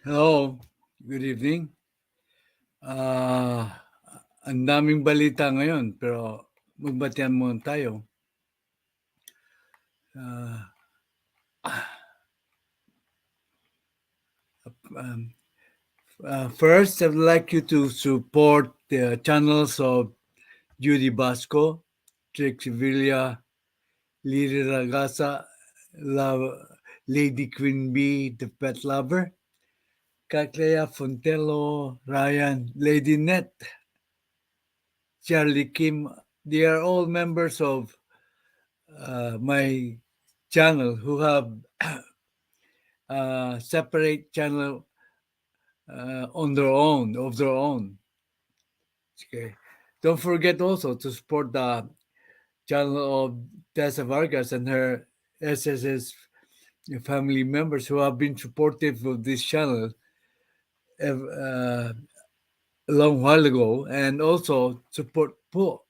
Hello, good evening. Ang daming balita ngayon pero magbatian muna tayo. Uh, First, I'd like you to support the channels of Judy Basco, Trick Sevilla, Liri Ragasa, Lady Queen Bee, The Pet Lover, Kaklea Fontello, Ryan, Lady Net, Charlie Kim. They are all members of my channel who have separate channel on their own, of their own. Okay. Don't forget also to support the channel of Tessa Vargas and her SSS family members who have been supportive of this channel a long while ago, and also support po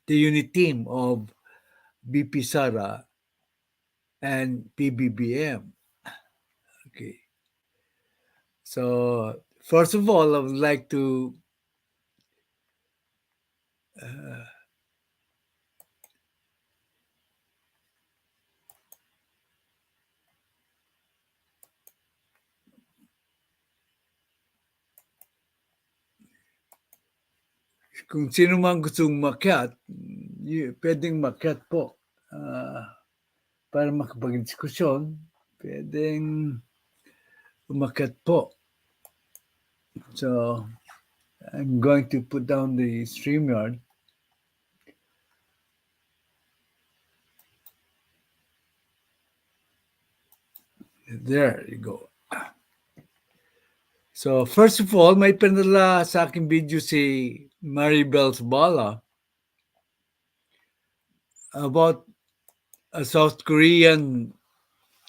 the unit team of BP Sara and PBBM. Okay. So, first of all, I would like to kung sino man gustong makyat, pwedeng makyat po. Para makapag-diskusyon, pwedeng umakyat po. So, I'm going to put down the StreamYard. There you go. So, first of all, may pinadala sa aking video si Maribel Bala about a South Korean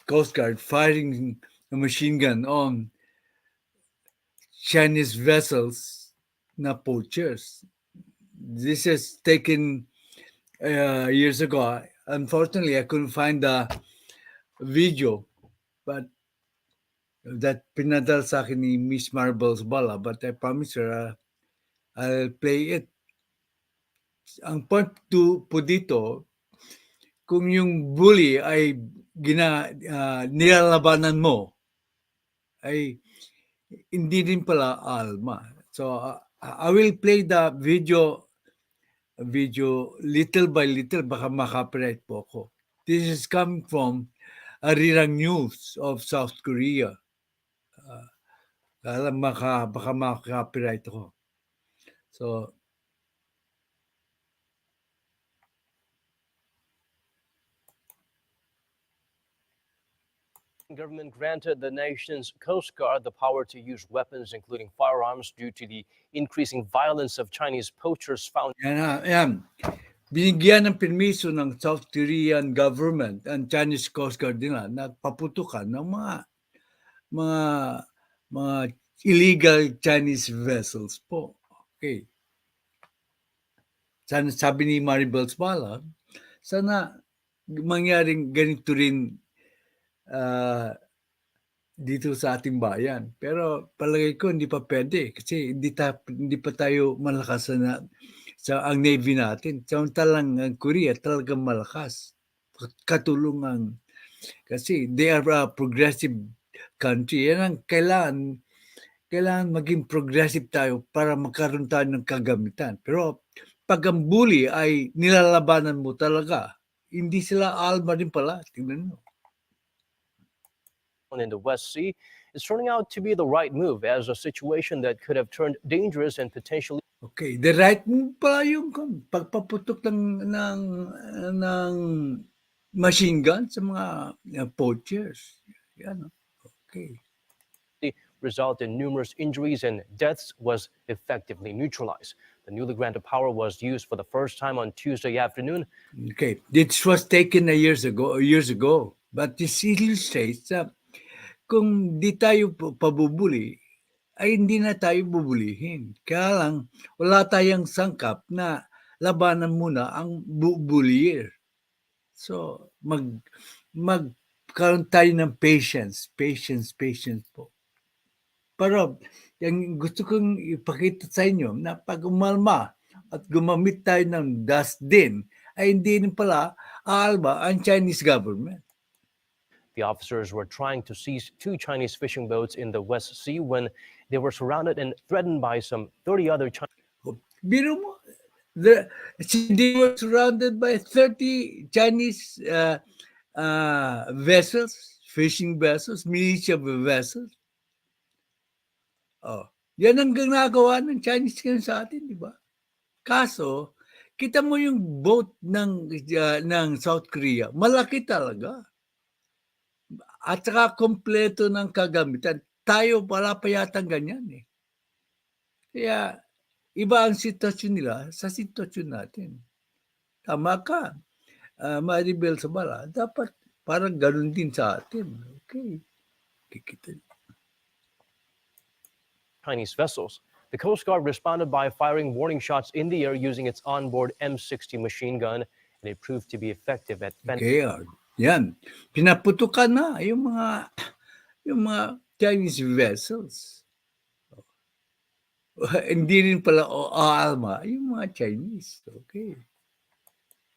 Coast Guard firing a machine gun on Chinese vessels na poachers. This is taken years ago. Unfortunately, I couldn't find the video, but that pinadal sa akin ni Miss Marbles Bala, but I promise her I'll play it. Ang point po dito, kung yung bully ay nilalabanan mo, ay hindi din pala alma. So, I will play the video little by little, baka makapiright po ako. This is coming from Arirang News of South Korea. Baka makapiright ako. So, government granted the nation's Coast Guard the power to use weapons, including firearms, due to the increasing violence of Chinese poachers found. Yan. Binigyan ng permiso ng South Korean government and Chinese Coast Guard nila na paputukan ng mga illegal Chinese vessels po. Okay. Sana, sabi ni Maribel Bala, sana mangyaring ganito rin dito sa ating bayan. Pero palagay ko hindi pa pwede kasi hindi pa tayo malakas na sa ang Navy natin. Samantalang ang Korea talagang malakas. Katulungan. Kasi they are a progressive country. Yan ang kailangan maging progressive tayo para magkaroon tayo ng kagamitan. Pero pag ang bully ay nilalabanan mo talaga, hindi sila alma din pala. Tingnan mo. In the West Sea is turning out to be the right move as a situation that could have turned dangerous and potentially. Okay, the right move pala yung pagpaputok ng machine gun sa mga poachers. Yan. Okay. Result in numerous injuries and deaths was effectively neutralized. The newly granted power was used for the first time on Tuesday afternoon. Okay, this was taken years ago. But this illustrates that kung di tayo pabubuli, ay hindi na tayo bubulihin. Kaya lang, wala tayong sangkap na labanan muna ang bubulier. So, magkaroon tayo ng patience. Patience po. Pero yung gusto kong ipakita sa inyo na pag umalma at gumamit tayo ng dust din, ay hindi rin pala aalma ang Chinese government. The officers were trying to seize 2 Chinese fishing boats in the West Sea when they were surrounded and threatened by some 30 other Chinese. Biro mo, they were surrounded by 30 Chinese vessels, fishing vessels, militia vessels. Oh, yan ang ginagawa ng Chinese ngayon sa atin, di ba? Kaso, kita mo yung boat ng South Korea, malaki talaga. At saka kompleto ng kagamitan. Tayo wala pa yatang ganyan eh. Kaya, iba ang sitwasyon nila sa sitwasyon natin. Tama ka, Maribel Sabala. Dapat parang ganun din sa atin. Okay. Kikita. Chinese vessels. The Coast Guard responded by firing warning shots in the air using its onboard M60 machine gun, and it proved to be effective at Okay, yan. Pinaputukan na yung mga Chinese vessels. Hindi rin pala aalma yung mga Chinese. Okay.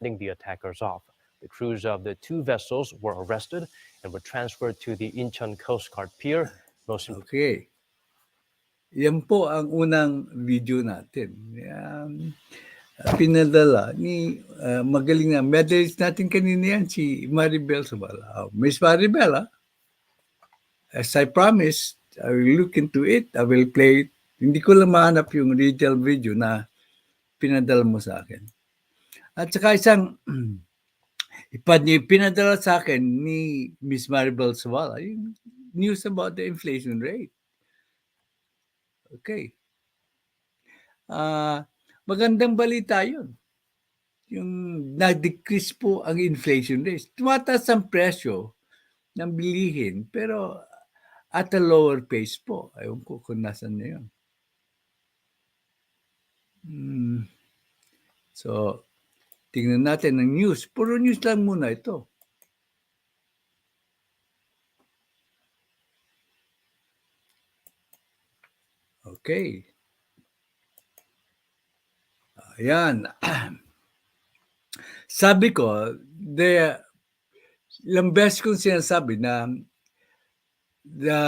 fending the attackers off. The crews of the 2 vessels were arrested and were transferred to the Incheon Coast Guard Pier. Okay. Yan po ang unang video natin. Pinadala ni magaling na medalist natin kanina yan, si Maribel Sabala. Miss Maribel, as I promised, I will look into it. I will play it. Hindi ko lang mahanap yung original video na pinadala mo sa akin. At saka isang pinadala sa akin ni Miss Maribel Sabala, yung news about the inflation rate. Okay. Magandang balita yun. Yung nag-decrease po ang inflation rate. Tumataas ang presyo ng bilihin, pero at a lower pace po. Ayaw ko kung nasan na yun. So, tingnan natin ang news. Puro news lang muna ito. Okay. Ayan. Sabi ko, ilang beses kong sinasabi na the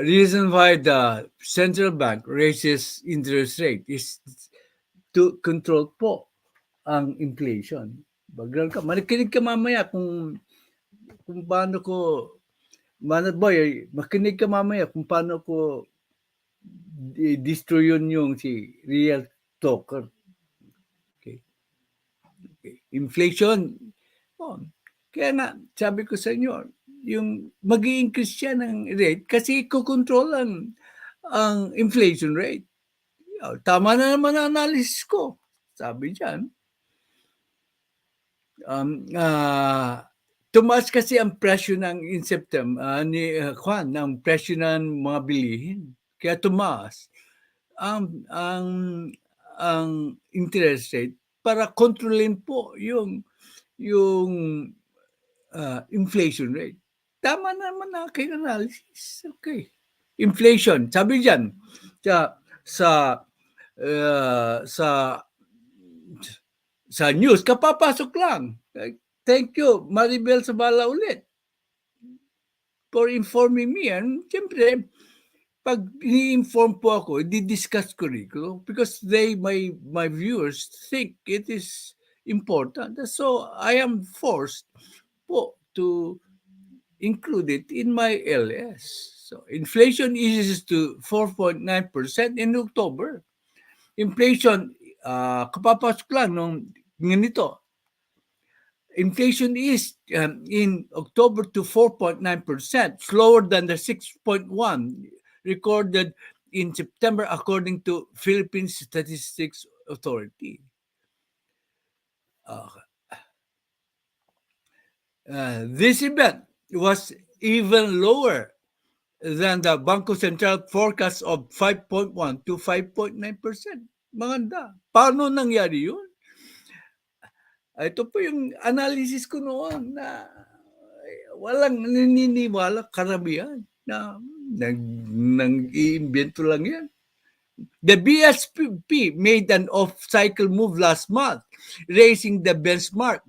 reason why the central bank raises interest rate is to control po ang inflation. Bagal ka. Makinig ka mamaya kung paano ko, Manat Boy, makinig ka mamaya kung paano ko destroy yung si Realtalker. Okay. Inflation. Kaya nga, sabi ko sa inyo, yung mag-i-increase siya ng rate kasi kukontrol ang inflation rate. Tama na naman ang analysis ko. Sabi dyan. Tumaas kasi ang presyo in September ni Juan, ng presyo ng mga bilihin. Kaya tumaas ang interest rate para kontrolin po yung inflation rate. Tama naman na aking analysis. Okay. Inflation, sabi diyan sa news, kapapasok lang. Thank you, Maribel Sabala ulit for informing me. And siyempre, pag ini-inform po ako, di-discuss ko rin because my viewers think it is important. So, I am forced po to include it in my LS. So, inflation eases to 4.9% in October. Inflation, kapapasok lang nung ganito. Inflation is in October to 4.9%, slower than the 6.1% recorded in September according to Philippine Statistics Authority. This event was even lower than the Bangko Sentral forecast of 5.1 to 5.9%. Maganda. Paano nangyari yun? Ito po yung analysis ko noon na walang naniniwala karamihan na nang-iimbento lang yan. The BSP made an off-cycle move last month, raising the benchmark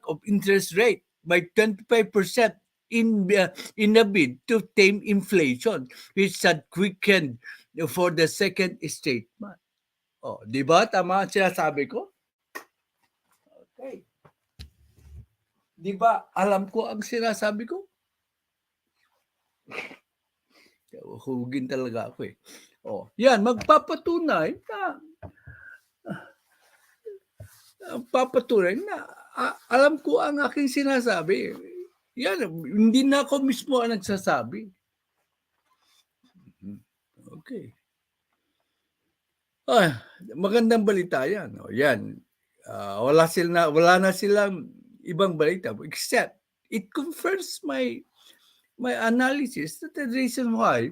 of interest rate by 25% in a bid to tame inflation, which had quickened for the second straight month. Oh, di ba? Tama ang sinasabi ko? Okay. Di ba? Alam ko ang sinasabi ko? Hugin talaga ako eh. Oh, yan, magpapatunay na alam ko ang aking sinasabi. Yan, hindi na ako mismo ang nagsasabi. Okay. Magandang balita yan. O, yan. Wala na silang ibang balita except it confirms my analysis that the reason why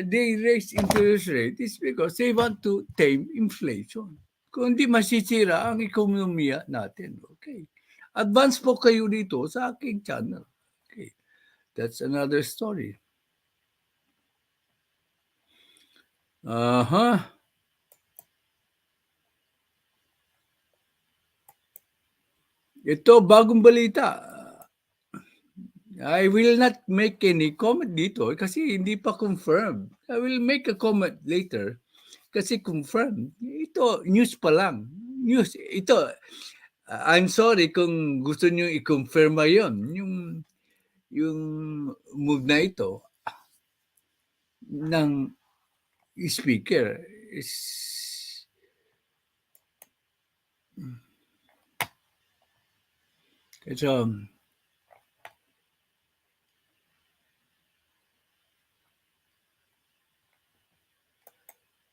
they raise interest rate is because they want to tame inflation. Kung hindi masisira ang ekonomiya natin. Okay. Advance po kayo dito sa aking channel. Okay. That's another story. Ito, bagong balita. I will not make any comment dito kasi hindi pa confirmed. I will make a comment later kasi confirmed. Ito, news pa lang. News. Ito, I'm sorry kung gusto niyo i-confirm yon yung move na ito ng speaker is ito.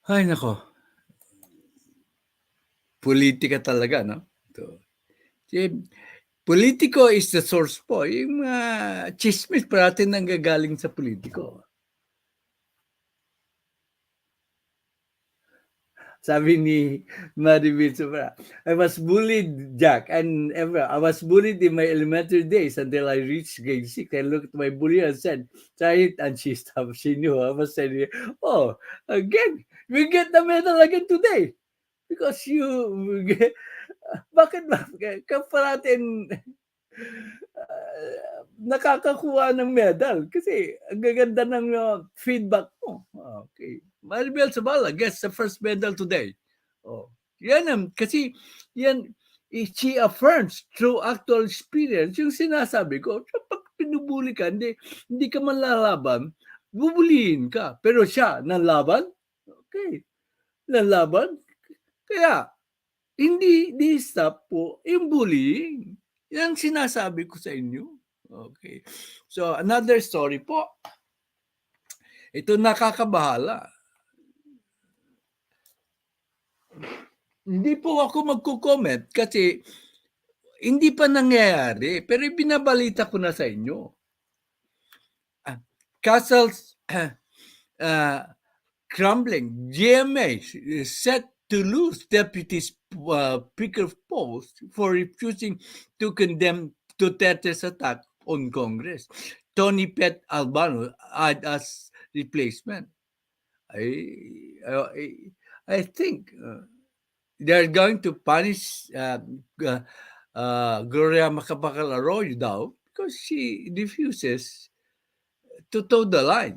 Ay, nako. Politika talaga, no? Ito. Politiko is the source po. Yung mga chismis parating nanggagaling sa politiko. Sabi ni Maribel Sobra, I was bullied, Jack, and ever. I was bullied in my elementary days until I reached grade 6. I looked at my bully and said, try it, and she stopped. She knew. I was saying, oh, again, we get the medal again today. Because you, bakit ba? Kaparating nakakakuha ng medal kasi ang gaganda ng feedback mo. Okay. Maribel Sabala gets the first medal today. Oh. Yan kasi yan she affirms through actual experience yung sinasabi ko. Pag pinubuli ka, hindi ka man lalaban, bubulihin ka. Pero siya, nanlaban? Okay. Nanlaban? Kaya, hindi stop po yung bullying. Yan sinasabi ko sa inyo. Okay. So, another story po. Ito nakakabahala. Hindi po ako magko-comment kasi hindi pa nangyayari. Pero binabalita ko na sa inyo. Castle's crumbling. GMA set to lose Deputy Speaker post for refusing to condemn Duterte's attack on Congress. Tony Pet Albano add as replacement. I think they're going to punish Gloria Macapagal Arroyo daw because she refuses to toe the line.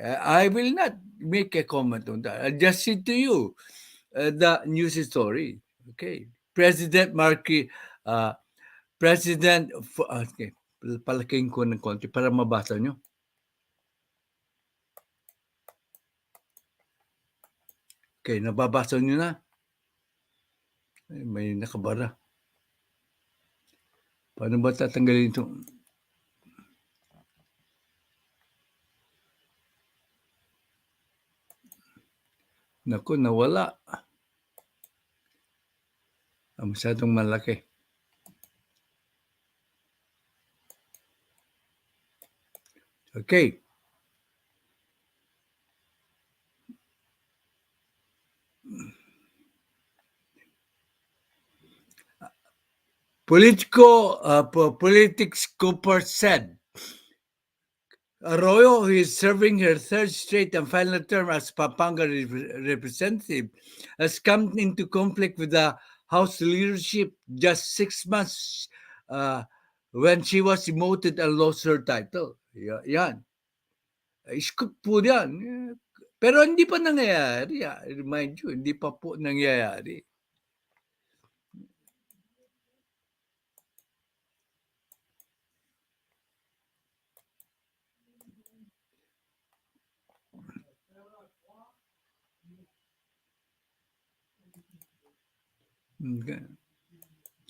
I will not make a comment on that. I'll just say to you the news story. Okay. President Markey, President, okay, palaking ko ng konti para mabasa nyo. Okay, nababasa nyo na. Ay, may nakabara. Paano ba tatanggalin ito? Naku, nawala. Masyadong malaki. Okay. Politics Cooper said Arroyo, who is serving her third straight and final term as Pampanga representative, has come into conflict with the House leadership just 6 months uh, when she was demoted and lost her title. Yan. Scoop po yan. Pero hindi pa nangyayari. Remind you, hindi pa po nangyayari.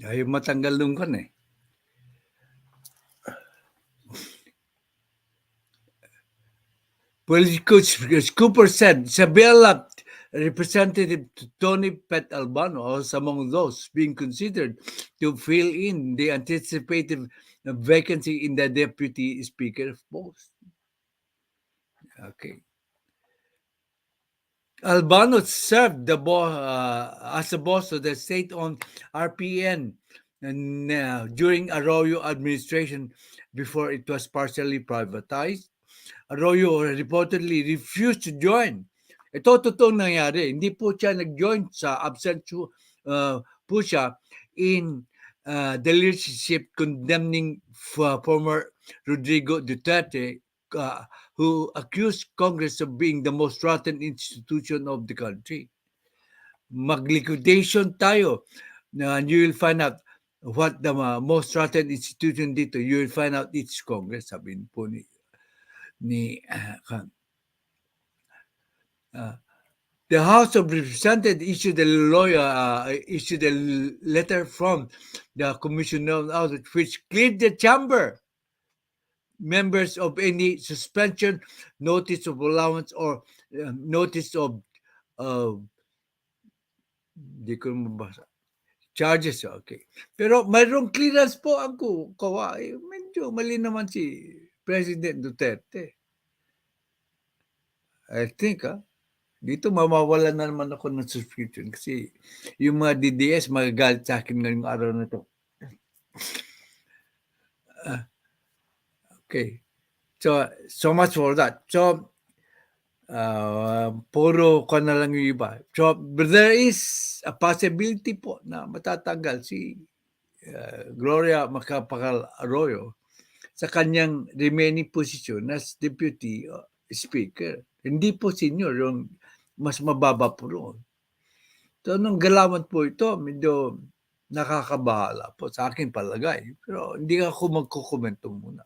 Ayaw matanggal nung kan eh. Cooper said Isabella Representative Tony Pet Albano was among those being considered to fill in the anticipated vacancy in the deputy speaker post. Okay. Albano served as the boss of the state-owned RPN and during Arroyo administration before it was partially privatized. Arroyo reportedly refused to join. Ito totoong nangyari. Hindi po siya nag-join sa absent po siya in the leadership condemning former Rodrigo Duterte who accused Congress of being the most rotten institution of the country. Mag-liquidation tayo. And you will find out what the most rotten institution dito. You will find out it's Congress, sabi po ni the House of Representatives issued a letter from the Commission of Audit which cleared the chamber members of any suspension, notice of allowance, or notice of di ko mabasa. Charges, okay. Pero mayroong clearance po ako. Medyo mali naman si President Duterte. I think, dito mawawala na naman ako ng subscription kasi yung mga DDS magagalit sa akin ngayong araw na to. Okay. So much for that. So, puro ka na lang yung iba. So, there is a possibility po na matatanggal si Gloria Macapagal Arroyo sa kanyang remaining position as Deputy Speaker. Hindi po senior, yung mas mababa po roon. So, nung galawan po ito, medyo nakakabahala po sa akin palagay. Pero hindi ako magkukomento muna.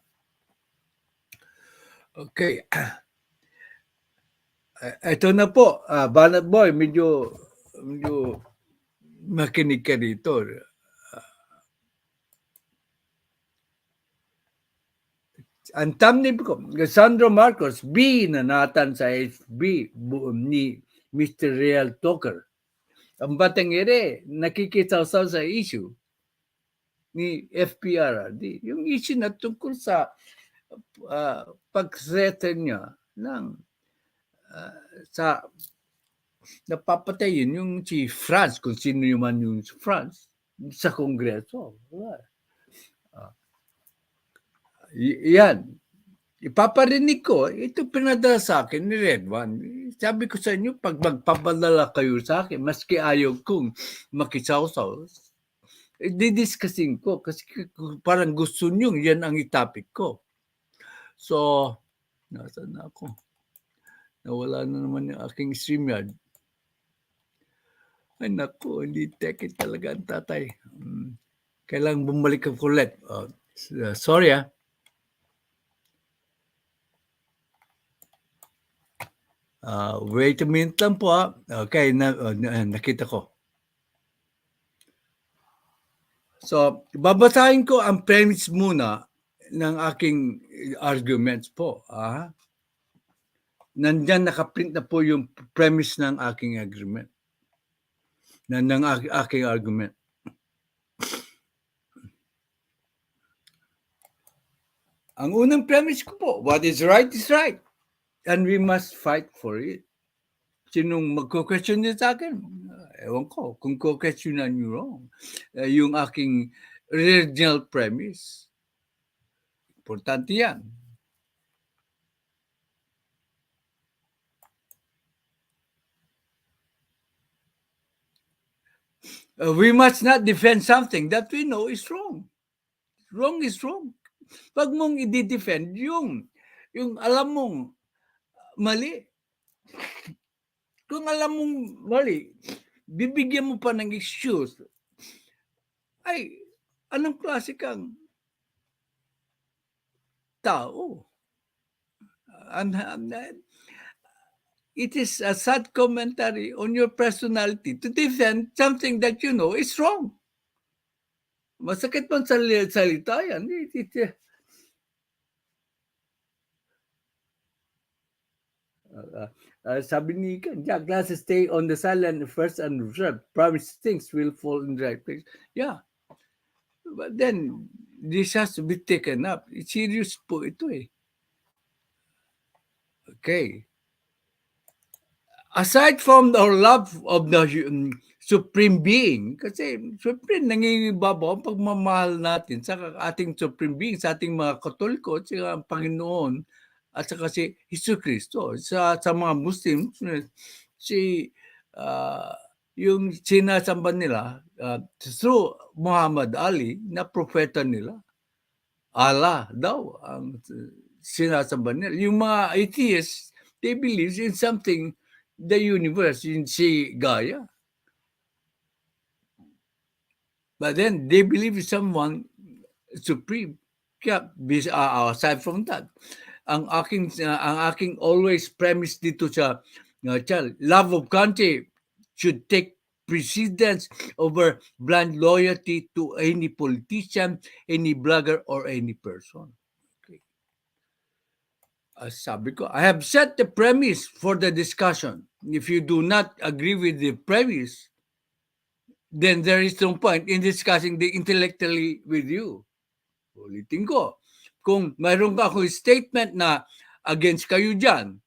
Okay. Ito na po, Banat Boy, medyo makinig ka dito. Ang thumbnail ko, Sandro Marcos, Beenanatan sa FB ni Mr. Realtalker. Ang Batang Nakikisawsaw sa Isyu ni FPRD. Yung issue na tungkol sa pag-threaten niya ng sa napapatayin yung si France, kung sino man yung si France, sa Kongreso. Yan. Ipaparinig ko, ito pinadala sa akin ni Red One. Sabi ko sa inyo, pag magpapadala kayo sa akin, maski ayaw kong makisawsaw, didiscussing ko kasi parang gusto nyo, yan ang topic ko. So, nasaan na ako? Nawala na naman yung aking StreamYard. Ay naku, hindi teke talaga ang tatay. Kailangan bumalik ako ulit. Sorry wait a minute lang po Okay, nakita ko. So, babasahin ko ang premise muna ng aking arguments po. Nandyan nakaprint na po yung premise ng aking agreement. Ng aking argument. Ang unang premise ko po, what is right is right. And we must fight for it. Sinong magko-question niya sa akin? Ewan ko, kung ko-questionan nyo wrong. Yung aking original premise. Importante yan. We must not defend something that we know is wrong. Wrong is wrong. Pag mong i-defend yung alam mong mali. Kung alam mong mali, bibigyan mo pa ng excuse. Ay, anong klase kang tao? It is a sad commentary on your personality to defend something that you know is wrong. Masakit man salita yan. Sabi ni Ken, yeah, glasses stay on the silent first and observe. Promise things will fall in the right place. Yeah. But then, this has to be taken up. Serious po ito eh. Okay. Aside from our love of the Supreme Being, kasi Supreme, nangingibabaw ang pagmamahal natin sa ating Supreme Being, sa ating mga Katoliko, at sa Panginoon, at saka si Hesus Kristo. Sa mga Muslims, yung sinasamba nila, through Muhammad Ali, na propeta nila, Allah daw ang sinasamba nila. Yung mga atheists, they believe in something, the universe, in si Gaia. But then, they believe in someone supreme. Kaya, aside from that, ang aking always premise dito sa love of country should take precedence over blind loyalty to any politician, any blogger, or any person. Okay. Sabi ko, I have set the premise for the discussion. If you do not agree with the premise, then there is no point in discussing the intellectually with you. Ulitin ko, kung mayroon ka akong statement na against kayo dyan,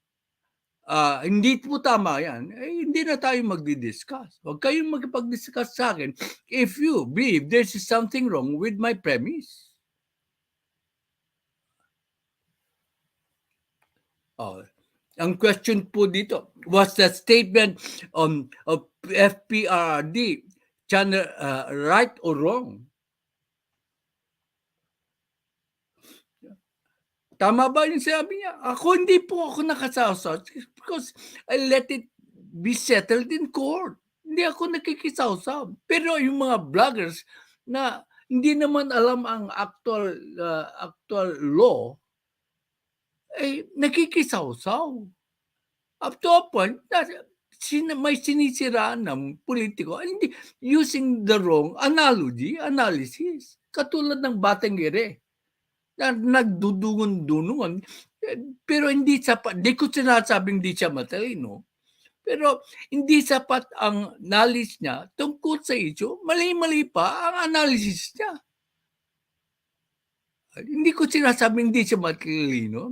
hindi po tama yan, hindi na tayo magdi-discuss. Huwag kayong magpag-discuss sa akin if you believe there is something wrong with my premise. Ang question po dito, was the statement of FPRD channel right or wrong? Tama ba yung sabi niya? Hindi po ako nakasawsaw because I let it be settled in court. Hindi ako nakikisawsaw. Pero yung mga vloggers na hindi naman alam ang actual law, nakikisawsaw. Up to a point, may sinisiraan ng politiko using the wrong analysis. Katulad ng Batang na nagdudungon-dunungan. Pero hindi sapat, di ko sinasabing di siya matalino, pero hindi sapat ang knowledge niya tungkol sa issue. Mali-mali pa ang analysis niya. Hindi ko sinasabing hindi siya matalino,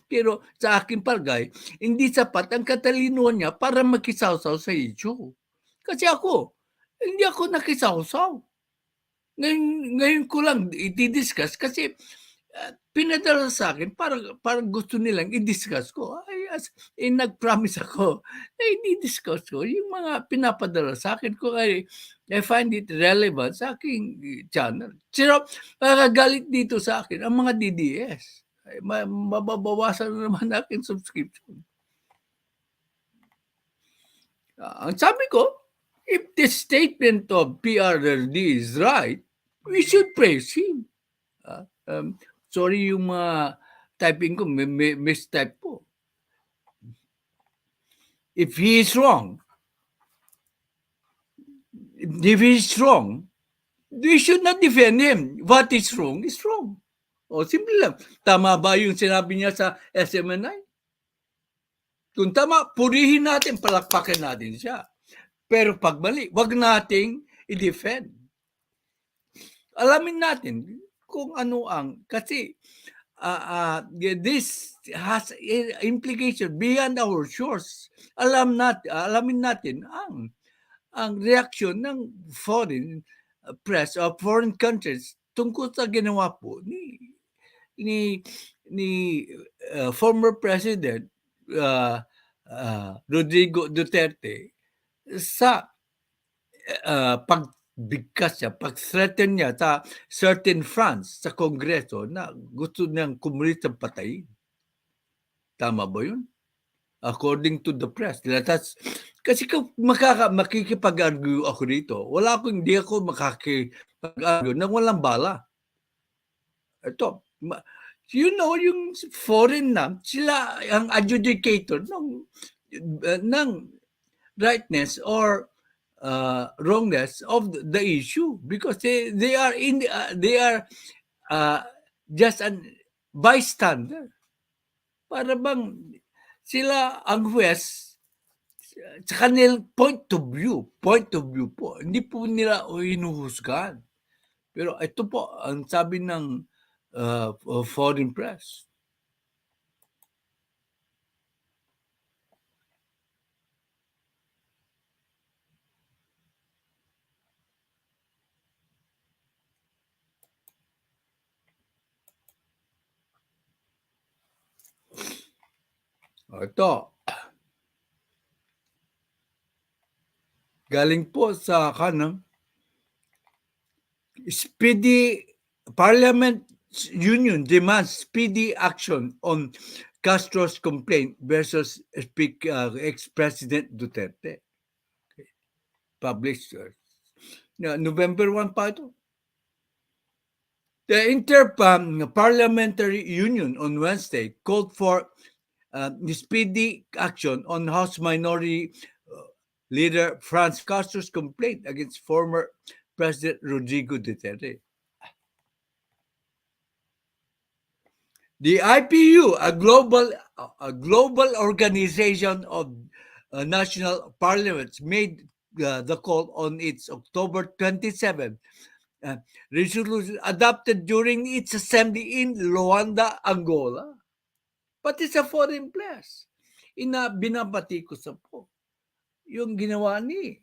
pero sa aking palagay, hindi sapat ang katalinuhan niya para makisawsaw sa issue. Kasi hindi ako nakisawsaw. Ngayon ko lang i-discuss kasi pinadala sa akin, parang gusto nilang i-discuss ko. Nag-promise ako na i-discuss ko yung mga pinapadala sa akin kung I find it relevant sa aking channel. Pero makagalit dito sa akin ang mga DDS. Mababawasan na naman aking subscription. Ang sabi ko, if the statement of PRD is right, we should praise him. Sorry yung mga typing ko, mistype po. If he is wrong, we should not defend him. What is wrong is wrong. Simple lang. Tama ba yung sinabi niya sa SMNI? Kung tama, purihin natin, palakpakin natin siya. Pero pag mali, wag nating i-defend. Alamin natin kung ano kasi this has implication beyond our shores. Alamin natin ang reaction ng foreign press of foreign countries tungkol sa ginawa po ni former President Rodrigo Duterte sa pagbigkas niya, pag-threaten niya sa certain fronts sa Kongreso na gusto niyang komunistang patayin. Tama ba yun? According to the press. Kasi kung makikipag-argue ako dito, hindi ako makikipag-argue nang walang bala. Ito, yung foreign na, sila ang adjudicator ng rightness or wrongness of the issue because they are just an bystander. Para bang sila ang huwes sa kanilang point of view po, hindi po nila hinuhusgahan. Pero ito po ang sabi ng foreign press. Ito. Galing po sa kanang speedy Parliament Union demands speedy action on Castro's complaint versus ex-President Duterte. Okay. Published November 1 pa ito. The Inter-Parliamentary Union on Wednesday called for speedy action on House Minority Leader Franz Castro's complaint against former President Rodrigo Duterte. The IPU, a global organization of national parliaments, made the call on its October 27 resolution adopted during its assembly in Luanda, Angola. Pati sa foreign press, binabati ko sa po yung ginawa ni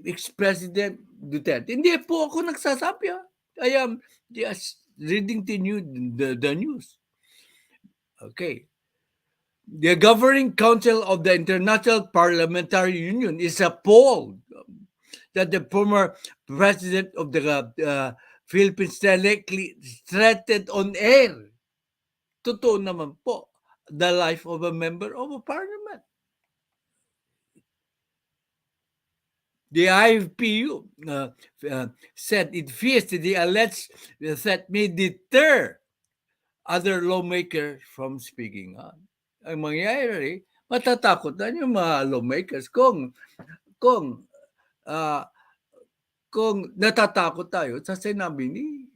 ex-President Duterte. Hindi po ako nagsasabi. I am just reading the news. Okay. The Governing Council of the International Parliamentary Union is appalled that the former President of the Philippines directly threatened on air. Totoo naman po, the life of a member of a parliament. The IPU said it fears the alleged threat may deter other lawmakers from speaking out. Ang mangyayari, matatakot na yung mga lawmakers kung natatakot tayo sa sinabi ni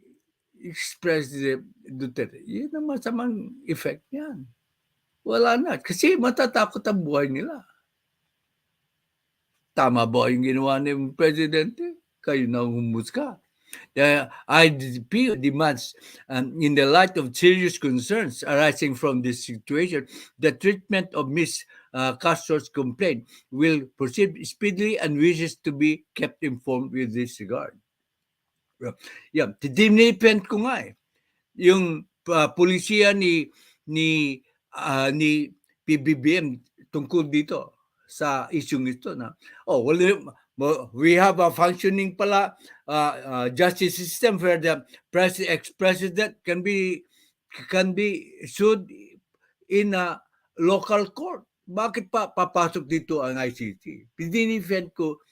ex-President Duterte. Yun ang masamang effect niyan. Wala na. Kasi matatakot ang buhay nila. Tama ba yung ginawa ng Presidente? Kayo na humusga. The IDP demands, in the light of serious concerns arising from this situation, the treatment of Ms. Castro's complaint will proceed speedily and wishes to be kept informed with this regard. Yeah, dinipend ko nga yung pulisiya ni PBBM tungkol dito sa isyung ito na we have a functioning pala justice system where the ex-president can be sued in a local court. Bakit pa papasok dito ang ICC? Dinifend ko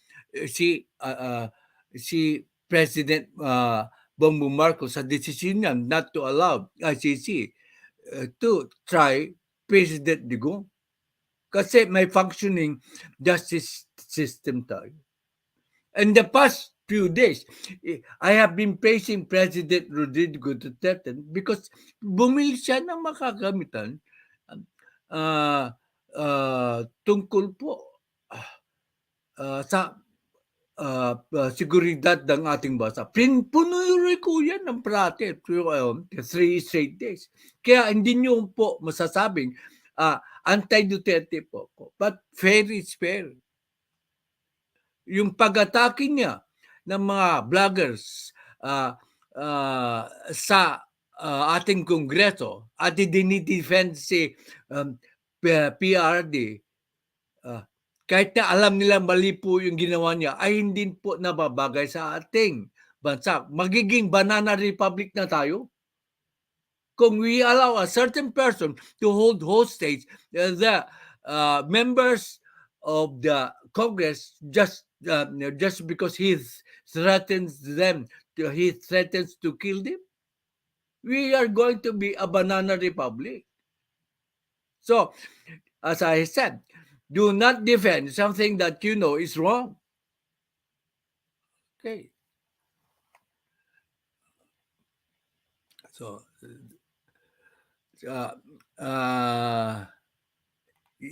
si President Bongbong Marcos sa decision niya not to allow ICC to try President Digong. Kasi may functioning justice system tayo. In the past few days, I have been praising President Rodrigo Duterte because bumili siya ng makagamitan tungkol po sa seguridad ng ating bansa. Punuloy ko yan ng prate 3 straight days. Kaya hindi nyo po masasabing anti-Duterte po ako. But fair is fair. Yung pag-atake niya ng mga vloggers sa ating Kongreso at dinidefend si PRD, kahit na alam nila mali po yung ginawa niya, ay hindi po nababagay sa ating bansa. Magiging banana republic na tayo kung we allow a certain person to hold hostage the members of the Congress just because he threatens them, he threatens to kill them. We are going to be a banana republic. So, as I said, do not defend something that you know is wrong. Okay. So,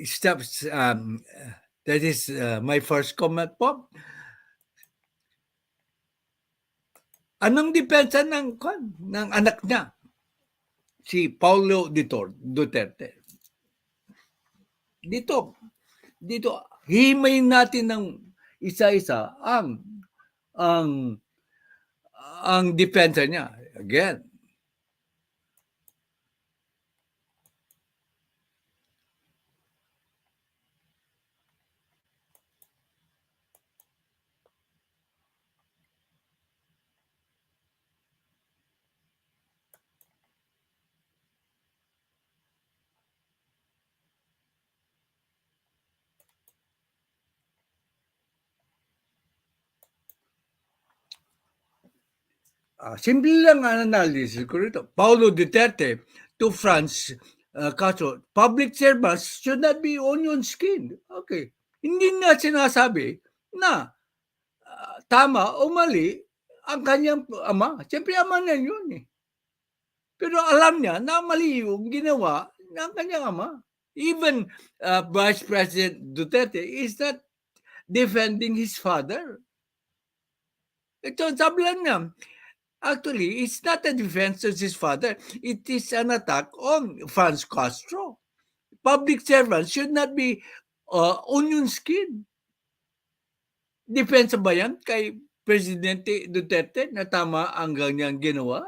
steps, that is my first comment po. Anong depensa ng anak niya? Si Paulo Duterte. Dito, himayin natin ng isa-isa ang depensa niya. Again, simple lang ang analysis ko rito. Paulo Duterte to France, kaso, public servants should not be onion skinned. Okay. Hindi na sinasabi na tama o mali ang kanyang ama. Siyempre, ama na yun eh. Pero alam niya na mali yung ginawa ng kanyang ama. Even Vice President Duterte is not defending his father. Ito, sabi lang niya, actually, it's not a defense of his father. It is an attack on Franz Castro. Public servants should not be onion skin. Defense ba yan kay Presidente Duterte na tama ang ganyang ginawa?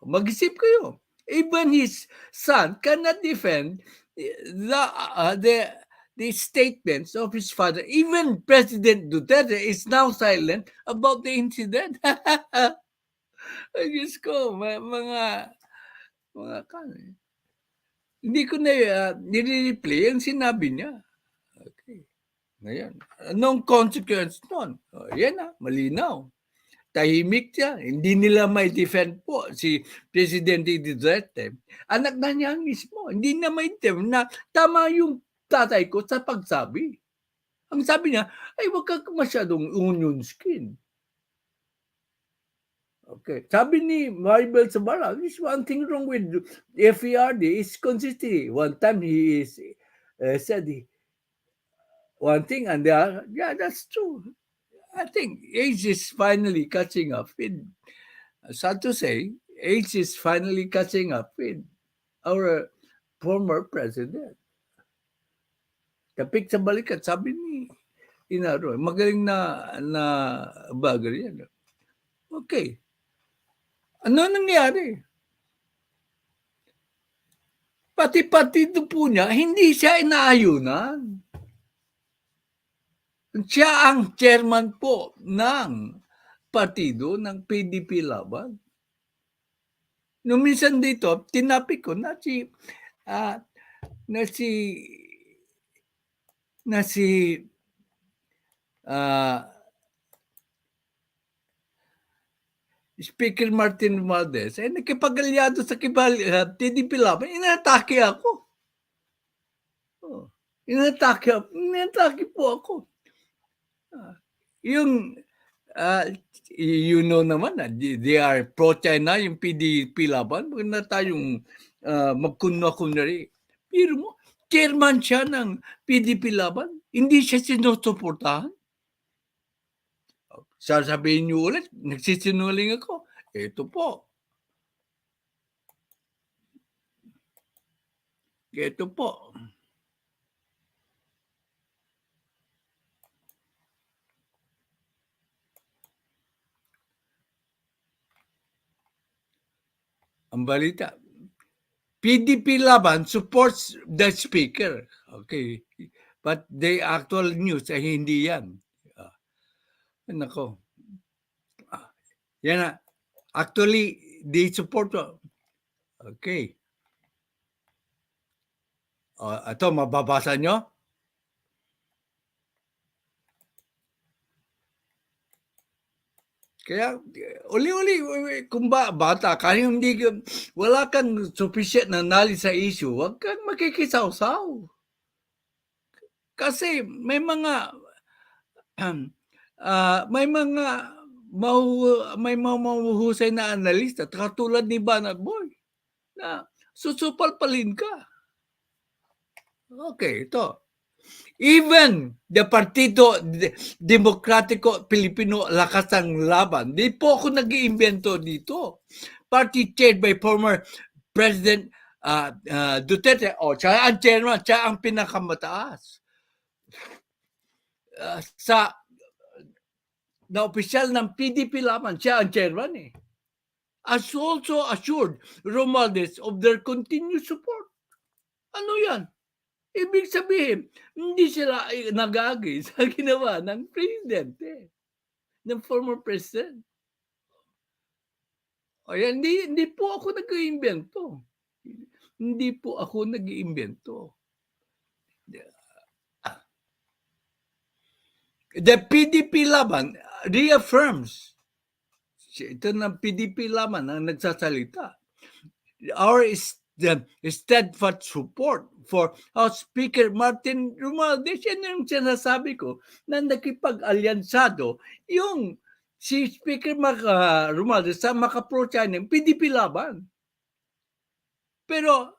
Mag-isip kayo. Even his son cannot defend the statements of his father. Even President Duterte is now silent about the incident. Diyos ko, mga hindi ko na nire-replay ang sinabi niya. Okay. Ngayon, anong consequence nun? Yan na, malinaw. Tahimik siya. Hindi nila may defend po si Presidente Duterte. Anak na niya mismo. Hindi na may defend na tama yung tatay ko sa pagsabi. Ang sabi niya, ay wag ka masyadong onion skin. Okay. Sabi ni Maribel Sabara, there's one thing wrong with FRD is consistency. One time he is said one thing and the other, yeah, that's true. I think age is finally catching up with, sad to say, age is finally catching up with our former president. Kapik sa balikat, sabi ni Inaro, magaling na bagger yan. Okay. Ano nangyari? Pati-partido po niya, hindi siya inaayunan. Siya ang chairman po ng partido ng PDP Laban. Nung minsan dito, tinapik ko na si Speaker Martin Romualdez ay nakipag-aliado sa PDP Laban, inatake ako. Inatake po ako. Yung you know naman na they are pro-China yung PDP Laban. Huwag na tayong magkunwa-kunwari. Pero mo, chairman siya ng PDP Laban. Hindi siya sinusuportahan. Sasabihin niyo ulit, nagsisinungaling ako. Ito po. Ito po. Ang balita. PDP Laban supports the speaker. Okay. But the actual news ay hindi yan. Nako. Yan na. Actually, they support. Okay. Ito, mababasa nyo? Kaya, uli-uli, kung bata, kaya hindi, wala kang sufficient na knowledge sa issue, huwag kang makikisawsaw. Kasi may mga, may mga, may mga mahuhusay na analista, katulad ni Banat Boy, na susupalpalin ka. Okay, ito. Even the Partido Demokratiko Pilipino Lakas ng Laban, di po ako nag-iimbento dito. Party chaired by former President Duterte. Siya ang chairman, siya ang pinakamataas. Sa na opisyal ng PDP Laban, siya ang chairman eh. As also assured Romualdez of their continued support. Ano yan? Ibig sabihin, hindi sila nag-agree sa ginawa ng presidente, ng former president. Ayan, hindi po ako nag-iimbento. Hindi po ako nag-iimbento. The PDP Laban reaffirms, ito ng PDP Laban ang nagsasalita, our steadfast support for House Speaker Martin Romualdez. Yan yung sinasabi ko na nakipag-alyansado yung si Speaker Romualdez sa makaprocha ng PDP Laban. Pero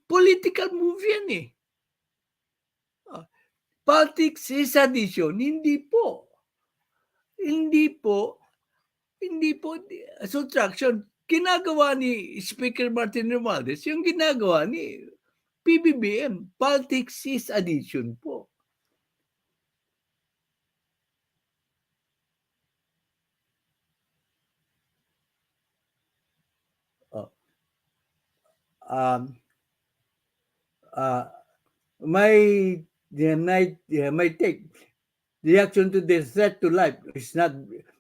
political move yan eh. Politics is addition. Hindi po. Hindi po subtraction. Ginagawa ni Speaker Martin Romualdez, yung ginagawa ni PBBM, politics is addition po. My take, reaction to the threat to life is not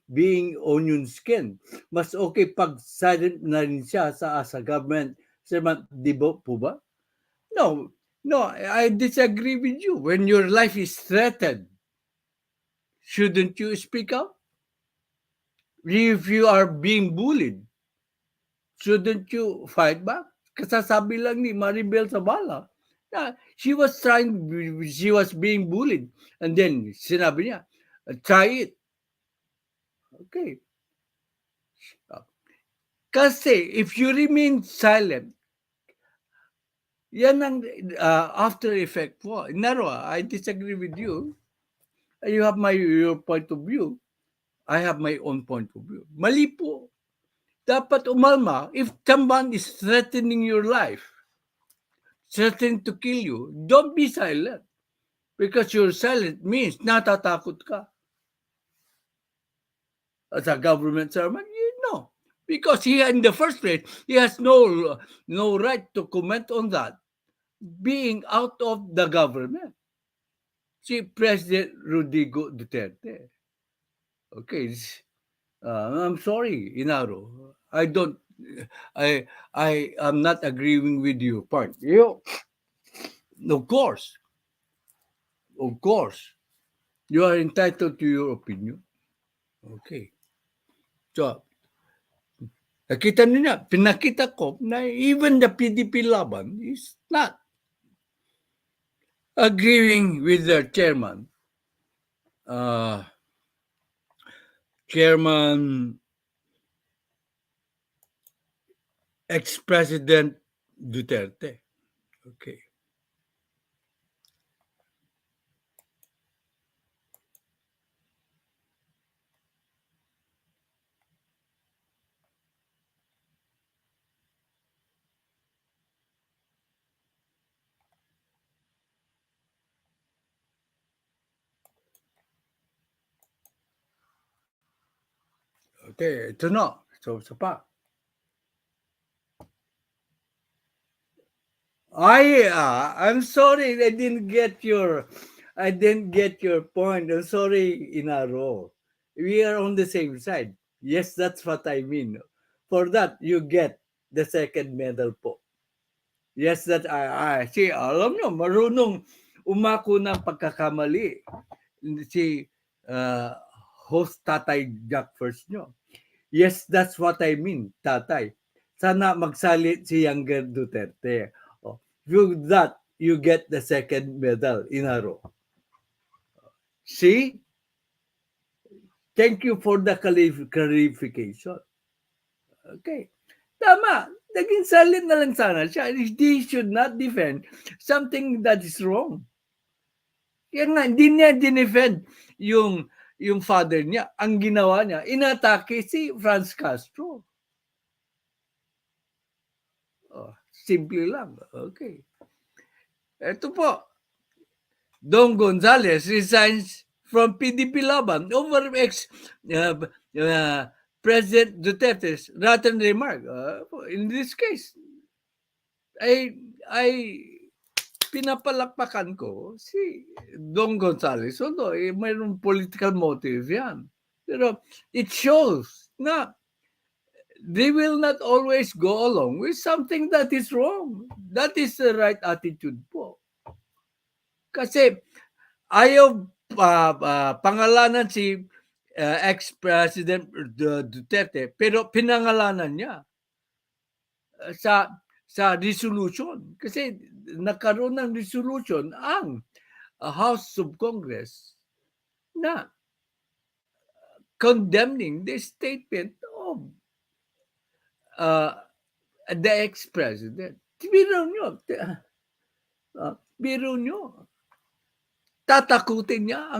being onion skin. Mas okay pag silent na rin siya sa as a government servant, di ba po ba? No, I disagree with you. When your life is threatened, shouldn't you speak out? If you are being bullied, shouldn't you fight back? Kasasabi lang ni Maribel Zabala na she was being bullied. And then, sinabi niya, try it. Okay. Kasi, if you remain silent, yan ang after effect po. Naro, I disagree with you. You have your point of view. I have my own point of view. Mali po. Dapat umalma if someone is threatening your life, threatening to kill you, don't be silent. Because you're silent means natatakot ka. As a government servant, no. Because in the first place, he has no right to comment on that being out of the government. Si President Rodrigo Duterte. Okay. I'm sorry, Inaro. I am not agreeing with your point. Of course, you are entitled to your opinion. Okay. So, pinakita ko na even the PDP Laban is not agreeing with their chairman. Chairman ex-President Duterte. Okay. Okay, ito na. So, isa pa. I'm sorry, I didn't get your point. I'm sorry, Inaro. We are on the same side. Yes, that's what I mean. For that, you get the second medal po. Yes, see, alam nyo, marunong umako ng pagkakamali. Si uh, host Tatay Jack first nyo. Yes, that's what I mean, Tatay. Sana magsalit si Younger Duterte. Oh, through that, you get the second medal in a row. See? Thank you for the clarification. Okay. Tama. Naging salit na lang sana siya. He should not defend something that is wrong. Kaya nga, hindi niya dinefend yung father niya. Ang ginawa niya, inatake si Franz Castro. Oh, simple lang. Okay. Ito po. Don Gonzales resigns from PDP Laban over President Duterte's rotten remark. In this case, ay pinapalakpakan ko si Don Gonzales. Although mayroong political motive yan. Pero it shows na they will not always go along with something that is wrong. That is the right attitude po. Kasi ayaw pangalanan si ex-President Duterte, pero pinangalanan niya sa resolution. Kasi nagkaroon ng resolution ang House of Congress na condemning the statement of the ex-president. Biro nyo. Tatakutin niya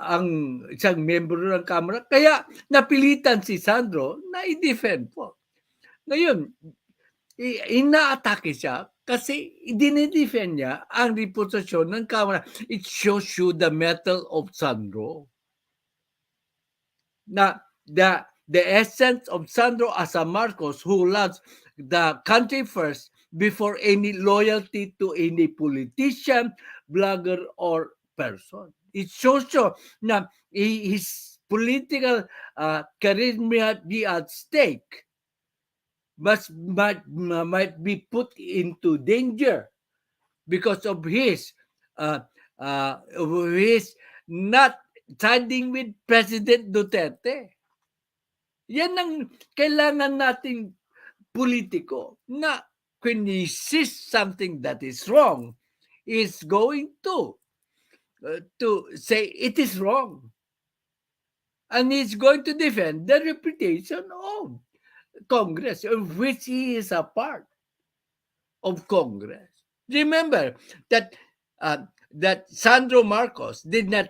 ang isang membro ng Kamara. Kaya napilitan si Sandro na i-defend po. Ngayon, inaatake siya kasi dinidefend niya ang reputasyon ng Kamara. It shows you the mettle of Sandro. Na the essence of Sandro as a Marcos who loves the country first before any loyalty to any politician, blogger, or person. It shows you na his political career might be at stake, might be put into danger because of his not siding with President Duterte. Yan ang kailangan nating politiko na when he sees something that is wrong, is going to say it is wrong. And he's going to defend the reputation of Congress, of which he is a part of Congress. Remember that that Sandro Marcos did not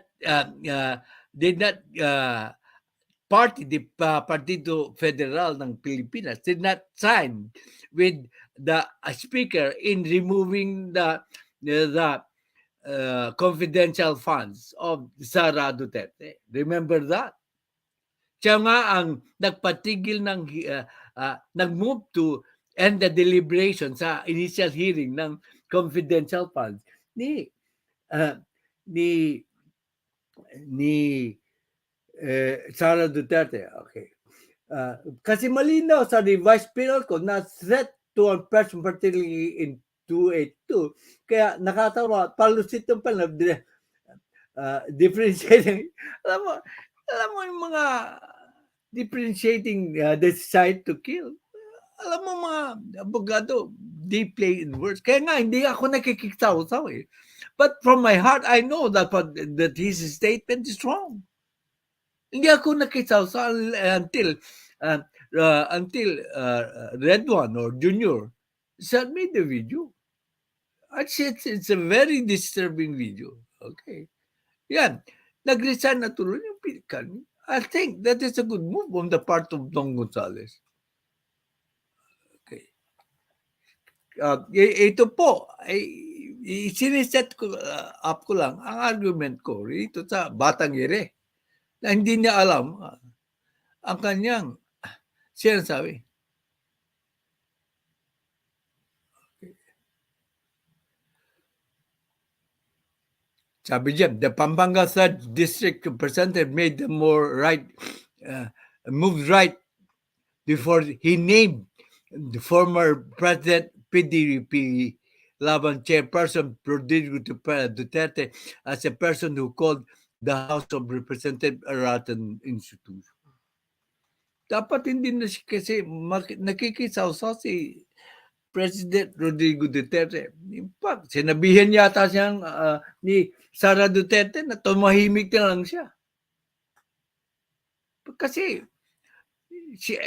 Partido Federal ng Pilipinas did not sign with the speaker in removing the confidential funds of Sara Duterte. Remember that? Siya nga ang nagpatigil nag-move to end the deliberation sa initial hearing ng confidential funds ni Sara Duterte. Okay. Kasi malinaw sa revised penal code na threat to a person particularly in 282. Kaya nakatawa, palusit yung pala, differentiating. Alam mo yung mga differentiating decide to kill. Alam mo mga abogado, they play in words. Kaya nga, hindi ako nakikisawsaw eh. But from my heart, I know that his statement is wrong. Hindi ako nakisawsaw until Red One or Junior sent me the video. It's a very disturbing video. Okay. Yan. Nag-resign na tuloy yung Pilipinas. I think that is a good move on the part of Don Gonzales. Okay. Ito po, siniset ko, up ko lang ang argument ko rito sa Batang na hindi niya alam ang kanyang sinasabi. Sabi diyan, the Pampanga 3rd District Representative made the moved right before he named the former President PDP Laban Chairperson Rodrigo Duterte as a person who called the House of Representatives a rotten institution. Dapat hindi na kasi nakikisawsaw si President Rodrigo Duterte. In fact, sinabihan yata siyang ni Sara Duterte na tumahimik na lang siya. Kasi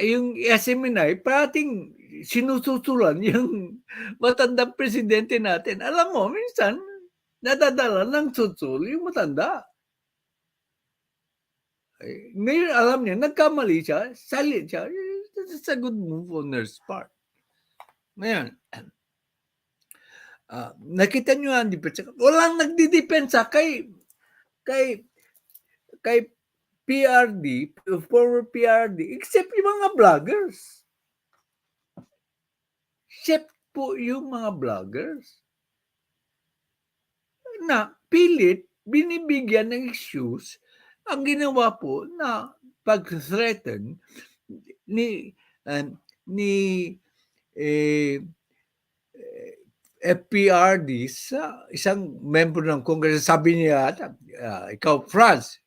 yung SMNI, parating sinususulan yung matandang presidente natin. Alam mo, minsan, nadadala ng susul yung matanda. Ngayon, alam niya, nagkamali siya, salit siya. That's a good move on their part. Ngayon, nakita nyo ang depensa. Walang nagdidepensa kay PRD, former PRD, except yung mga vloggers. Except po yung mga vloggers na pilit binibigyan ng excuse ang ginawa po na pag-threaten ni FPRD sa isang membro ng Congress. Sabi niya, ikaw, France,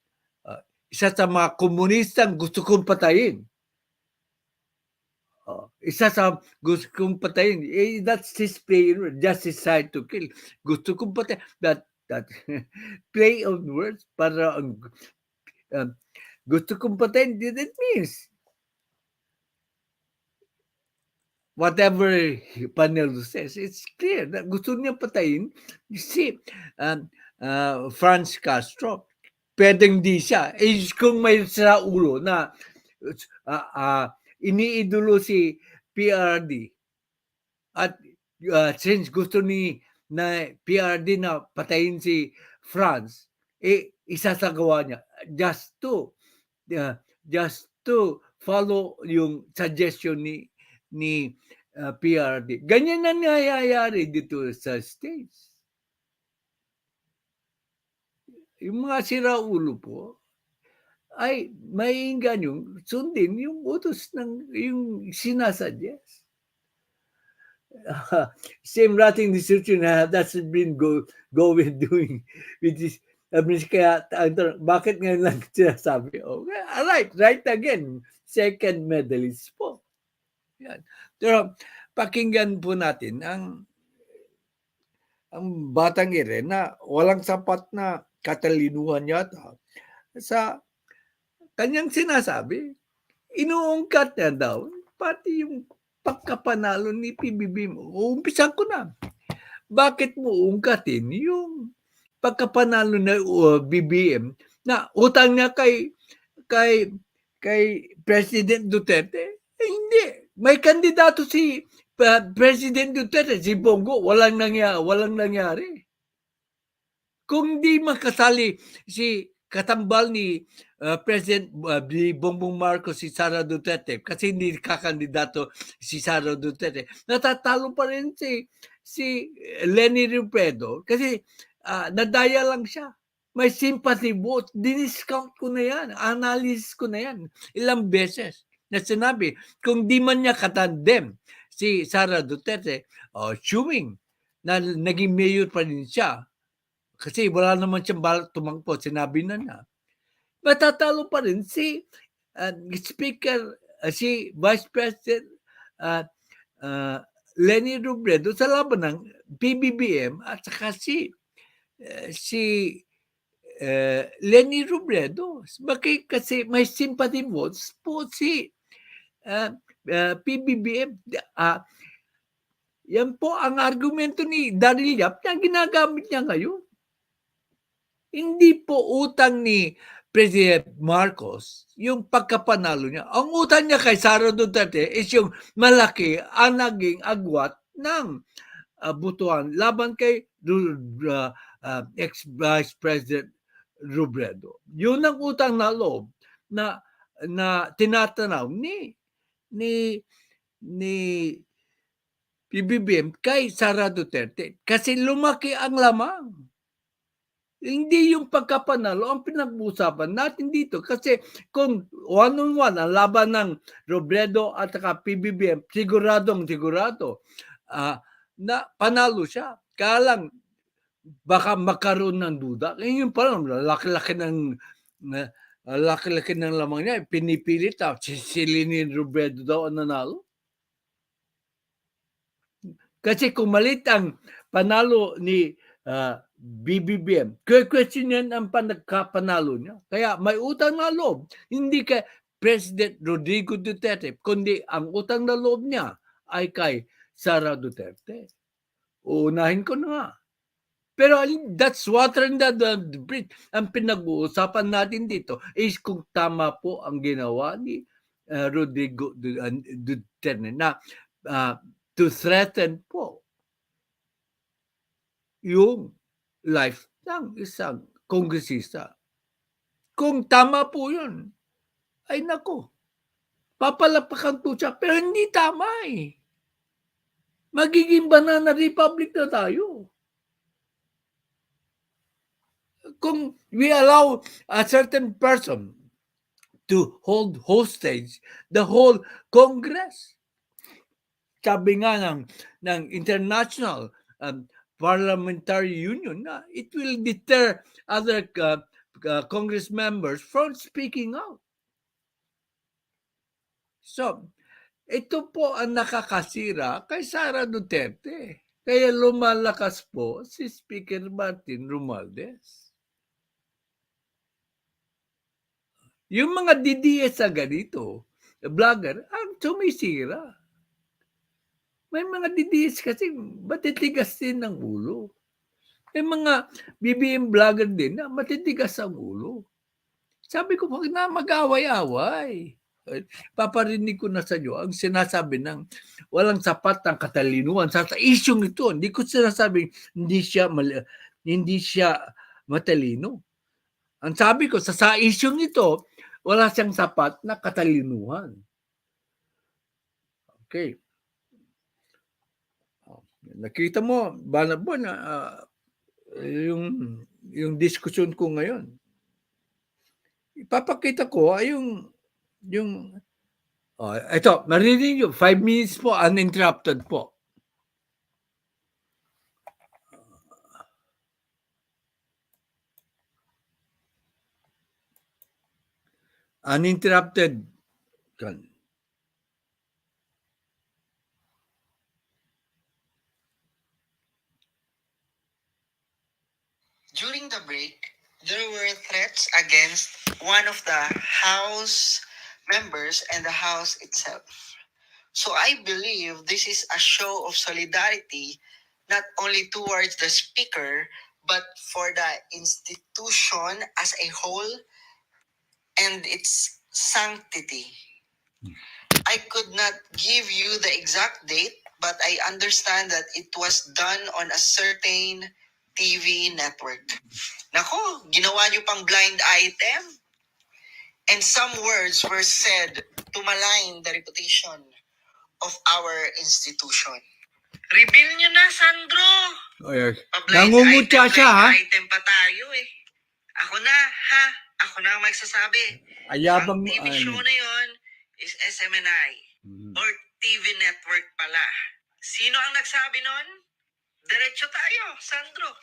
isa sa mga komunistang gusto kong patayin. Isa sa gusto kong patayin. That's his play, just his side to kill. Gusto kong patayin. That play on words para gusto kong patayin. That means whatever panel says, it's clear na gusto niya patayin si Franz Castro. Pwedeng di siya. Kung may sa ulo na iniidolo si PRD at since gusto ni na PRD na patayin si Franz, isasagawa niya just to follow yung suggestion ni PRD. Ganyan na nangyayari dito sa States. Yung mga siraulo po ay maiinggan yung sundin yung utos ng yung sinasuggest. Same writing decision that's been going doing with this. Kaya bakit ngayon lang sinasabi? Okay, right again. Second medalist po. Yan. Pero pakinggan po natin ang Batang ire na walang sapat na katalinuhan yata sa kanyang sinasabi. Inuungkat niya daw pati yung pagkapanalo ni PBBM. Uumpisan ko na. Bakit mo uungkatin yung pagkapanalo na BBM na utang niya kay President Duterte? Hindi. May kandidato si President Duterte, si Bongo, walang nangyari. Kung di makasali si katambal ni President Bongbong Marcos, si Sara Duterte, kasi hindi kakandidato si Sara Duterte, natatalo pa rin si Leni Robredo kasi nadaya lang siya. May sympathy vote. Diniscount ko na yan. Analysis ko na yan. Ilang beses na sinabi, kung di man niya katandem si Sara Duterte, assuming na naging mayor pa rin siya, kasi wala naman siyang balak tumangpo, sinabi na na, matatalo pa rin si Speaker, si Vice President Leni Robredo sa laban ng PBBM at saka si Leni Robredo. Bakit? Kasi may sympathy votes po si PBBM. Yan po ang argumento ni Daryl Yap na ginagamit niya ngayon. Hindi po utang ni President Marcos yung pagkapanalo niya. Ang utang niya kay Sara Duterte is yung malaki ang naging agwat ng butuan laban kay ex-Vice President Robredo. Yun ang utang na loob na na tinatanaw ni ni PBBM kay Sara Duterte kasi lumaki ang lamang. Hindi yung pagkapanalo ang pinag-uusapan natin dito kasi kung one-on-one ang laban ng Robredo at saka PBBM, sigurado na panalo siya. Kaya lang, baka magkaroon ng duda. Ngayon pa lang, laki-laki ng lamang niya. Pinipilit si Lenin Robredo daw ang nanalo. Kasi kung malit ang panalo ni BBBM, question yan ang panagkapanalo niya. Kaya may utang na loob. Hindi kay President Rodrigo Duterte, kundi ang utang na loob niya ay kay Sara Duterte. Uunahin ko na nga. Pero that's water under the bridge. Ang pinag-uusapan natin dito is kung tama po ang ginawa ni Rodrigo Duterte na to threaten po yung life ng isang kongresista. Kung tama po yun, ay nako, papalapakan po siya. Pero hindi tama eh. Magiging banana republic na tayo. Kung we allow a certain person to hold hostage the whole Congress. Sabi nga ng International Parliamentary Union na it will deter other Congress members from speaking out. So, ito po ang nakakasira kay Sara Duterte. Kaya lumalakas po si Speaker Martin Romualdez. Yung mga DDS na ganito, vlogger, ang sumisira. May mga DDS kasi matitigas din ng ulo. May mga BBM vlogger din na matitigas ang ulo. Sabi ko, wag na mag-away-away. Paparinig ko na sa inyo ang sinasabi ng walang sapat ng katalinuhan sa isyong ito. Hindi ko sinasabing hindi siya matalino. Ang sabi ko, sa isyong ito, wala siyang sapat na katalinuhan. Okay. Nakita mo, buwan na yung diskusyon ko ngayon. Ipapakita ko ay yung ito, marinig nyo, 5 minutes po, uninterrupted po. Uninterrupted. During the break, there were threats against one of the House members and the House itself. So I believe this is a show of solidarity, not only towards the speaker, but for the institution as a whole and its sanctity. I could not give you the exact date, but I understand that it was done on a certain TV network. Nako, ginawa niyo pang blind item. And some words were said to malign the reputation of our institution. Reveal niyo na, Sandro. Nangungutya siya, ha? Blind item pa tayo eh. Ako na, ha? Ako na ang magsasabi. Ayabang Ang TV show na yon is SMNI or TV network pala. Sino ang nagsabi nun? Diretso tayo, Sandro.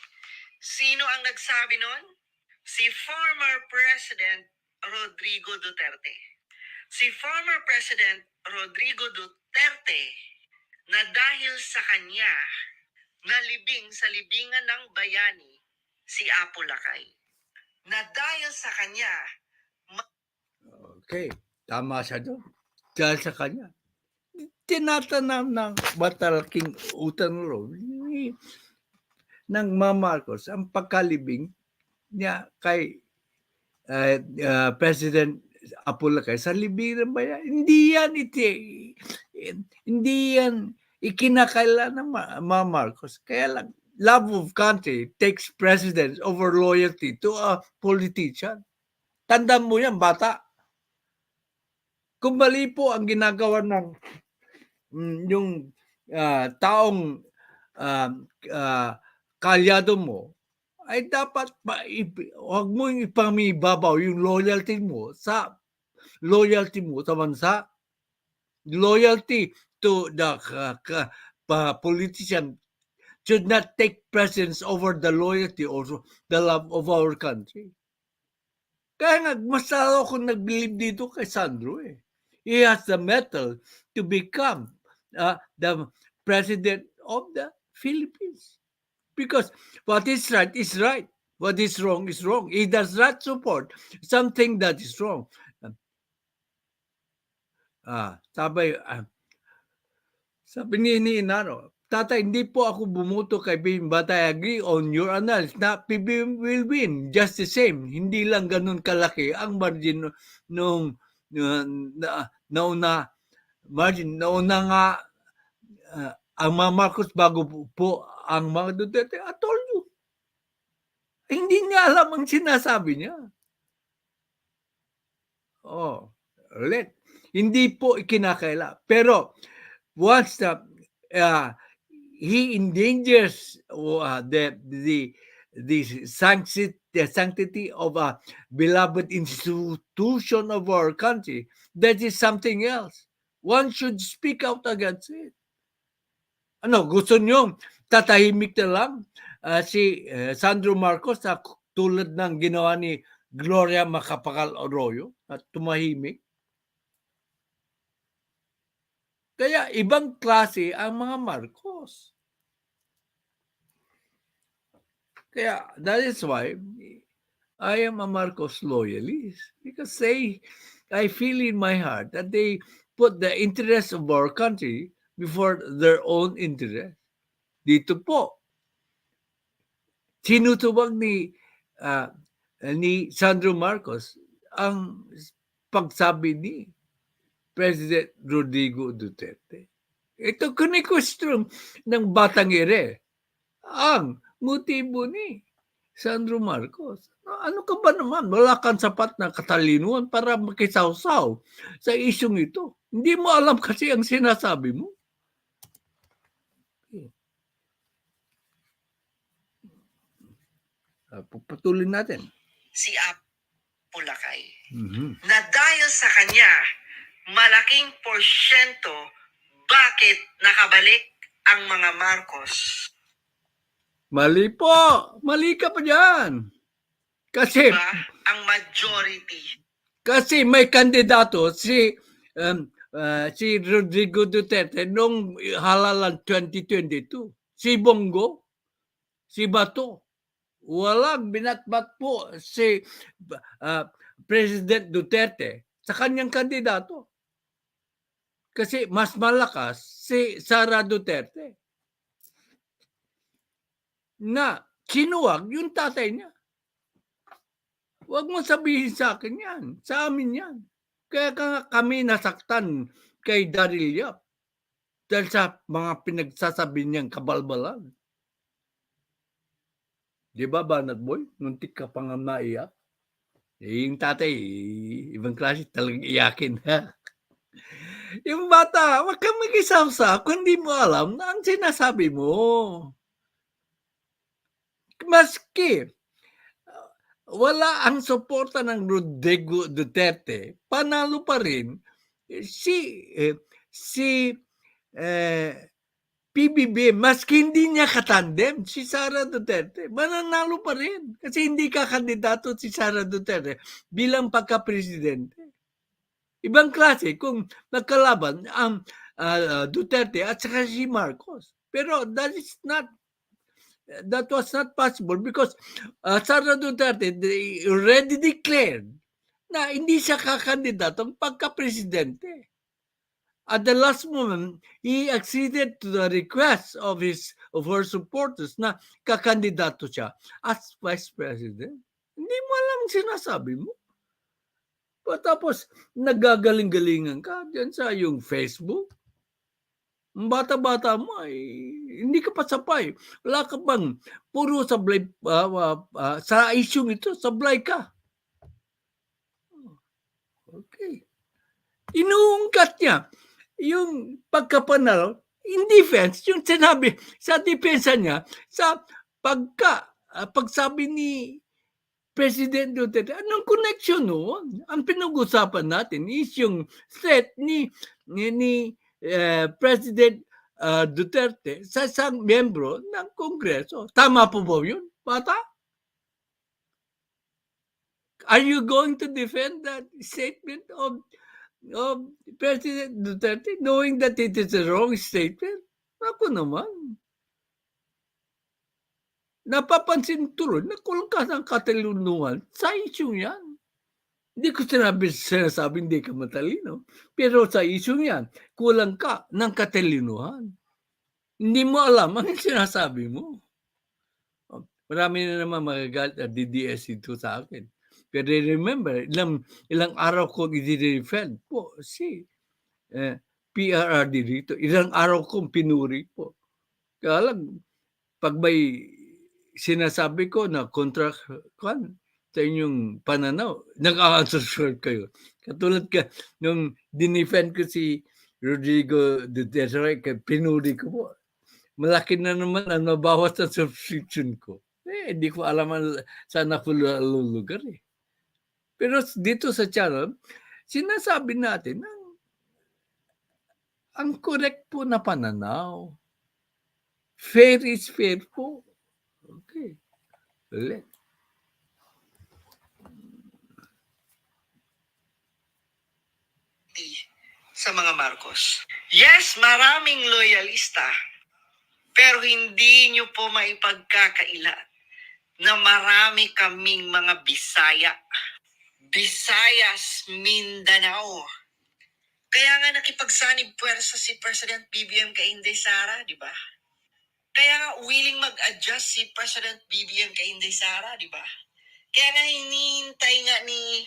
Sino ang nagsabi nun? Si former President Rodrigo Duterte. Si former President Rodrigo Duterte na dahil sa kanya nalibing sa libingan ng bayani si Apo Lakay. Na dahil sa kanya okay, tama siya doon. Dahil sa kanya. Tinatanam ng matalaking utang loob ng Marcos ang pagkalibing niya kay President Apo Lakay sa libingan ba yan? Hindi yan ikinakailan ng Marcos. Kaya lang, love of country takes precedence over loyalty to a politician. Tandaan mo yan, bata. Kung mali po ang ginagawa ng yung taong kalyado mo, ay dapat huwag mo ipamibabaw yung loyalty mo sa bansa. Loyalty to the politician should not take precedence over the loyalty or the love of our country. Kaya nga, mas lalo akong nag-believe dito kay Sandro eh. He has the mettle to become the president of the Philippines. Because what is right is right. What is wrong is wrong. He does not support something that is wrong. Sabi ni Inano, Tatay, hindi po ako bumuto kay BIM, but I agree on your analysis na PBM will win just the same. Hindi lang ganun kalaki ang margin nung nauna nga ang mga Marcos bago po ang mga Duterte. I told you. Hindi niya alam ang sinasabi niya. Ulit. Hindi po ikinakaila. Pero once he endangers the sanctity of a beloved institution of our country, that is something else. One should speak out against it. Gusto nyo tatahimik na lang si Sandro Marcos na tulad ng ginawa ni Gloria Macapagal Arroyo at tumahimik? Kaya ibang klase ang mga Marcos. Kaya that is why I am a Marcos loyalist. Because I feel in my heart that they put the interest of our country before their own interest. Dito po, sinutubag ni Sandro Marcos ang pagsabi ni President Rodrigo Duterte. Ito kuni-question ng Batang ang motibo ni Sandro Marcos. Ano ka ba naman? Wala kang sapat na katalinuhan para makisawsaw sa isyong ito. Hindi mo alam kasi ang sinasabi mo. Puputulin natin. Si Apulakay. Na dahil sa kanya, malaking porsyento bakit nakabalik ang mga Marcos. Mali po. Mali ka pa dyan. Kasi, diba? Ang majority. Kasi may kandidato si Rodrigo Duterte nung halalan 2022. Si Bongo, si Bato. Walang binatbat po si President Duterte sa kanyang kandidato. Kasi mas malakas si Sara Duterte na sinuwag yung tatay niya. Huwag mo sabihin sa akin yan. Sa amin yan. Kaya kami nasaktan kay Daryl Yap dahil sa mga pinagsasabi niyang kabalbalan. Di ba, Banat Boy? Nuntik ka pa nga naiyak. Yung tatay, ibang klase talagang iyakin. Yung bata, wag kang mag-isawsaw kung di mo alam na ang sinasabi mo. Maski wala ang suporta ng Rodrigo Duterte, panalo pa rin si PBB, maski hindi niya katandem si Sara Duterte, mananalo pa rin kasi hindi ka kandidato si Sara Duterte bilang pagka-presidente. Ibang klase kung nagkalaban ang Duterte at saka si Marcos. Pero that was not possible because Sara Duterte already declared na hindi siya kakandidatong pagka-presidente. At the last moment, he acceded to the request of her supporters na kakandidato siya as vice president. Hindi mo alam ang sinasabi mo. Tapos, nagagaling-galingan ka dyan sa yung Facebook. Ang bata-bata mo ay hindi ka pa sapay. Wala ka bang puro sablay sa isyong ito, sablay ka. Okay. Inuungkat niya yung pagkapanalo in defense, yung sinabi sa depensa niya, sa pagsabi ni President Duterte, anong connection noon? Ang pinag-usapan natin is yung threat ni President Duterte sa isang miyembro ng Kongreso. Tama po ba yun, bata? Are you going to defend that statement of President Duterte, knowing that it is a wrong statement? Ako naman. Napapansin tuloy na kulang ka ng katalinuhan sa isyong yan. Hindi ko sinasabi hindi ka matalino. Pero sa isyong yan, kulang ka ng katalinuhan. Hindi mo alam ang sinasabi mo. Marami na naman magagalit at DDS ito sa akin. Pero remember, ilang araw ko i-defend po si PRRD dito. Ilang araw kong pinuri po. Kaya lang, pag may sinasabi ko na kontra sa inyong pananaw, nag-a-unsubscribe kayo. Katulad ka, nung dinefend ko si Rodrigo Duterte, pinuri ko po. Malaki na naman ang nabawas sa subscription ko. Hindi ko alam saan ako lulugar eh. Pero dito sa channel, sinasabi natin ang correct po na pananaw. Fair is fair po. Okay. Ulit. Sa mga Marcos. Yes, maraming loyalista, pero hindi nyo po maipagkakaila na marami kaming mga Bisaya. Visayas, Mindanao. Kaya nga nakipagsanib puwersa si President BBM kay Inday Sara, di ba? Kaya nga willing mag-adjust si President BBM kay Inday Sara, di ba? Kaya nga hinihintay nga ni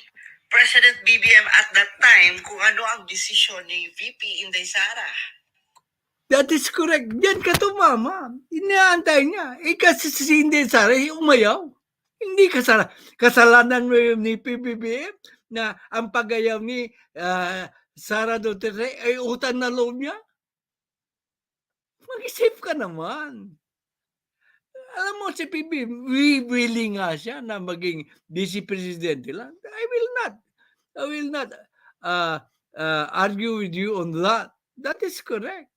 President BBM at that time kung ano ang desisyon ni VP Inday Sara. That is correct. Diyan ka tumama. Inaantay niya. Kasi si Inday Sara, umayaw. Hindi kasalanan mo yung ni PBBM na ang pagayaw ni Sara Duterte ay utang na loob niya. Mag-isip ka naman. Alam mo si PBBM, willing nga siya na maging vice presidente lang. I will not argue with you on that. That is correct.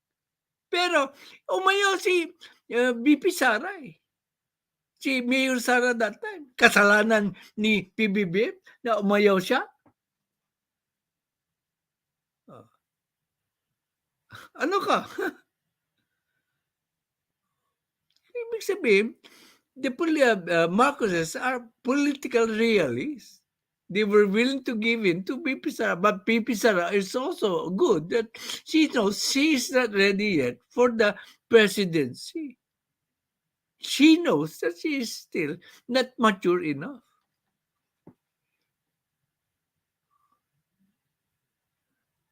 Pero umayaw si VP Sara eh. Si Mayor Sara that time. Kasalanan ni PBBM na umayaw siya. Ano ka? Ibig sabihin, the Marcoses are political realists. They were willing to give in to VP Sara, but VP Sara is also good that she knows she is not ready yet for the presidency. She knows that she is still not mature enough.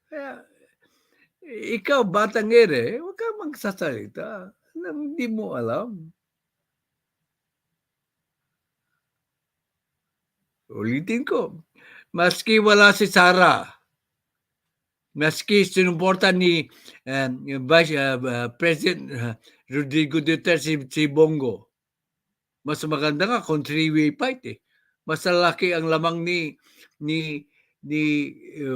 Kaya, ikaw, batang ere, huwag kang magsasalita nang hindi mo alam. Ulitin ko, maski wala si Sara, maski sinuporta ni President Rodrigo Duterte si Bongo, mas maganda nga kung three-way fight eh. Mas laki ang lamang ni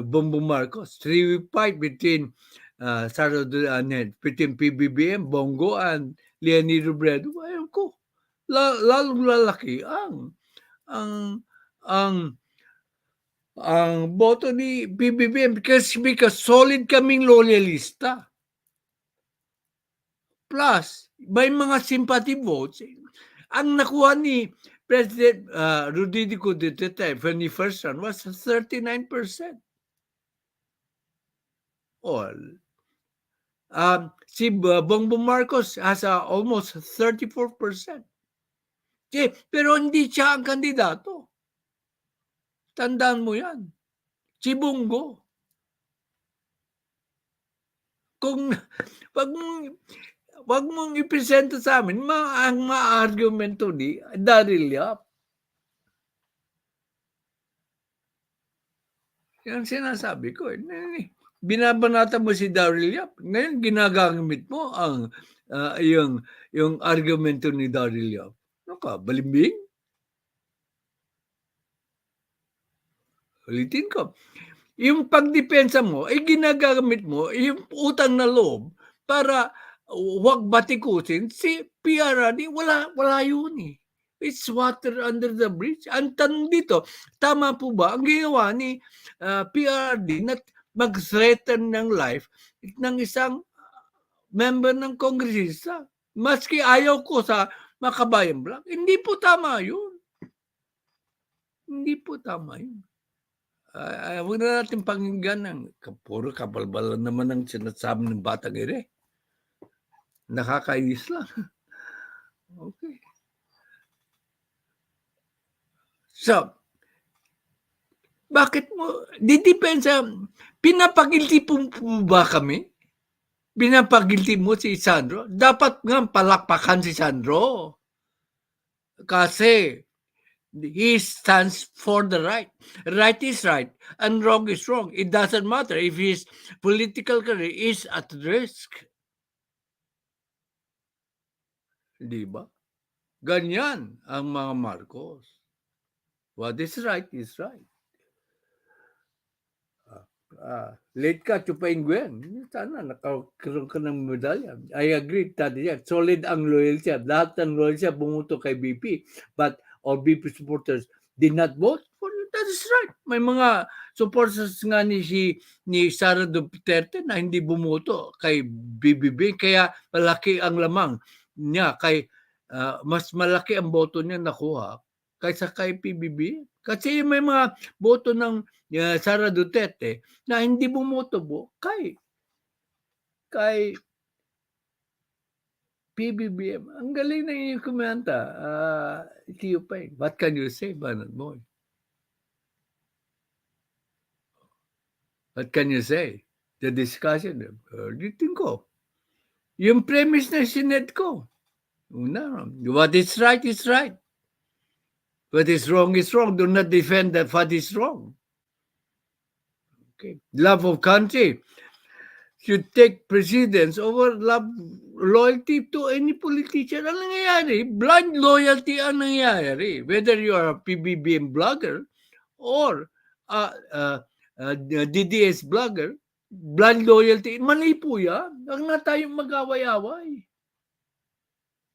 Bongbong Marcos. Three-way fight between between PBBM, Bongo, and Leonardo Bredo. Ayun ko, lalong lalaki ang boto ni PBBM because solid kaming loyalista. Plus, may mga sympathy votes. Ang nakuha ni President Rodrigo Duterte when he first run was 39%. All. Si Bongbong Marcos has almost 34%. Pero hindi siya ang kandidato. Tandaan mo yan. Si Bongo. Kung wag mong ipresenta sa amin ang ma-argumento ni Daryl Yap. Yan sinasabi ko. Binabanata mo si Daryl Yap. Ngayon, ginagamit mo ang yung argumento ni Daryl Yap. Ano ka, balimbing? Ulitin ko. Yung pagdepensa mo, ay ginagamit mo yung utang na loob para wag batikusin si PRRD. Wala yun eh. It's water under the bridge. Ang tanong dito, tama po ba ang ginawa ni PRRD na mag-threaten ng life ng isang member ng kongresista? Maski ayaw ko sa Makabayan Black, hindi po tama yun. Hindi po tama yun. Huwag na natin pakinggan ng puro kabalbalan naman ang sinasabi ng Batang ere. Nakakainis lang. Okay. So, bakit mo, didepensa, pinapagilti po ba kami? Pinapagilti mo si Sandro? Dapat nga palakpakan si Sandro. Kasi, he stands for the right. Right is right and wrong is wrong. It doesn't matter if his political career is at risk. Di ba? Ganyan ang mga Marcos. What is right is right. Late ka, Chupain Gwen. Sana nakakaroon ka ng medalya. I agree, Tati Jack. Solid ang loyalty. Lahat ng loyalty bumuto kay BP. But all BP supporters did not vote for you. That is right. May mga supporters nga ni Sara Duterte na hindi bumuto kay BBB. Kaya malaki ang lamang niya. Mas malaki ang boto niya nakuha kaysa kay PBB. Kasi may mga boto ng Sara Duterte na hindi bumoto kay PBBM. Ang galing na yung kumanta. Tiyo pa eh. What can you say, Banat Boy? What can you say? The discussion. Ulitin ko. Yung premise na sinet ko. Una, what is right is right. What is wrong is wrong. Do not defend that what is wrong. Okay. Love of country should take precedence over loyalty to any politician. Ang nangyayari, blind loyalty ang nangyayari. Whether you are a PBBM blogger or DDS blogger, blind loyalty, mali po yan. Huwag na tayong mag-away-away.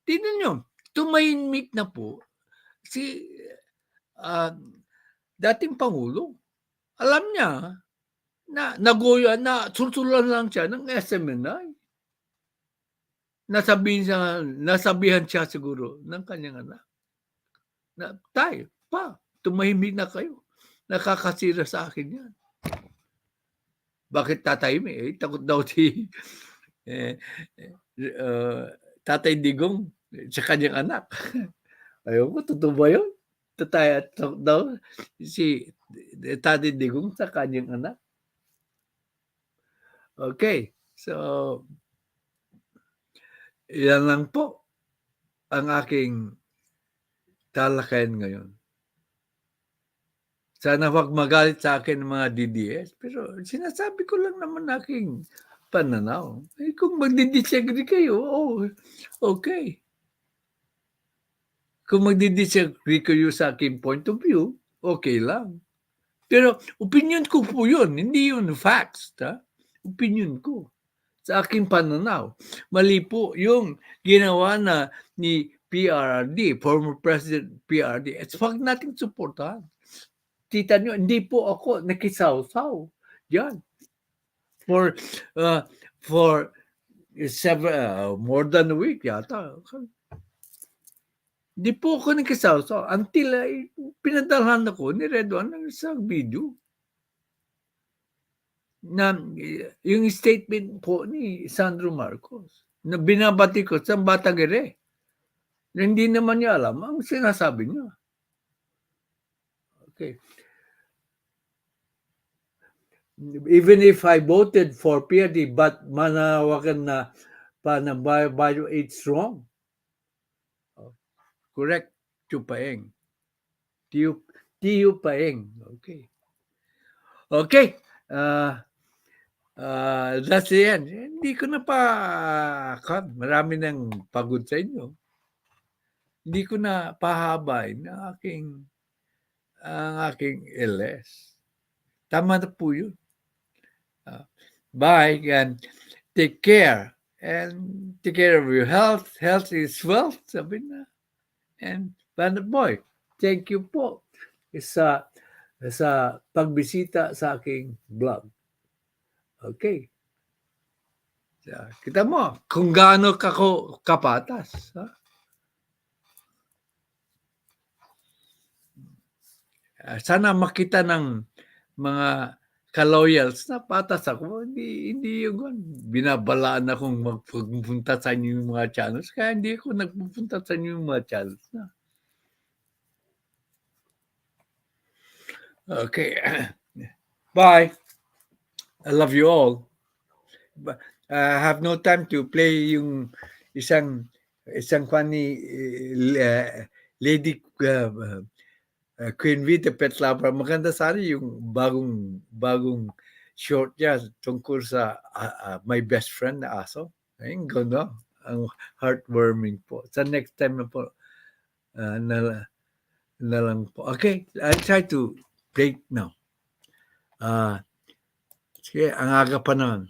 Tingnan nyo, tumahimik na po si dating Pangulo. Alam niya, na susulan lang siya ng SMNI. Nasabihan siya siguro ng kanyang anak. Na, tayo, tumahimik na kayo. Nakakasira sa akin yan. Bakit tatahimik? Takot daw si Tatay Digong sa kanyang anak. Ayaw ko, totoo ba yun? Takot daw si Tatay Digong sa kanyang anak. Okay, so yan lang po ang aking talakayan ngayon. Sana wag magalit sa akin ng mga DDS, pero sinasabi ko lang naman aking pananaw. Kung magdidisagree kayo, okay. Kung magdidisagree kayo sa aking point of view, okay lang. Pero opinion ko po yun, hindi yun facts. Opinion ko sa aking pananaw. Mali po yung ginawa na ni PRRD, former President PRRD. At wag nating suportahan. Kita nyo, hindi po ako nakisawsaw. Yan. For more than a week yata. Hindi po ako nakisawsaw until pinadalhan ako ni Redwan ng isang video na yung statement po ni Sandro Marcos na binabati ko sa Batang ere na hindi naman niya alam ang sinasabi niya. Okay. Even if I voted for PRD, but manawagan na bio it's wrong. Correct. Tiyo Paeng. Okay. Okay. That's the end. Hindi ko na pa, marami nang pagod sa inyo. Hindi ko na pahabain ang aking LS. Tama na po yun. Bye and take care. And take care of your health. Health is wealth, sabi na. And Bandit Boy, thank you po sa pagbisita sa aking vlog. Okay. Kita mo kung gaano kako kapatas. Ha? Sana makita ng mga ka-loyals na patas ako. Hindi yung binabalaan akong magpunta sa inyo yung mga channels. Kaya hindi ako nagpupunta sa inyo yung mga channels na. Okay. Bye. I love you all. I have no time to play yung isang funny lady Queen V, the Pet Lover. Maganda sana yung bagong short niya tungkol sa my best friend na aso. Ayun, ganda. Ang heartwarming po. Sa next time na po, na lang po. Okay, I'll try to break now. Sige, ang aga pa naman.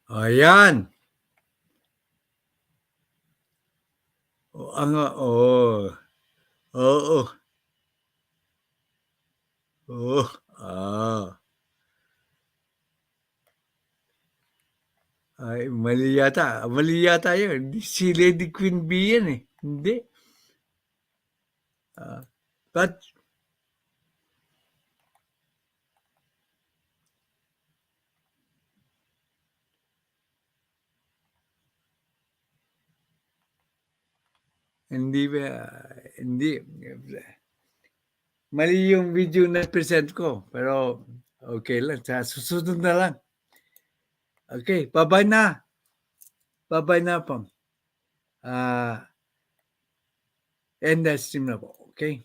Ayan. Oo. Ay, mali yata. Mali yata yun. Si Lady Queen B yan eh. Hindi. But, hindi. Mali yung video na present ko. Pero, okay lang. Sa susunod na lang. Okay, bye-bye na. Bye-bye na po. End that stream na po. Okay?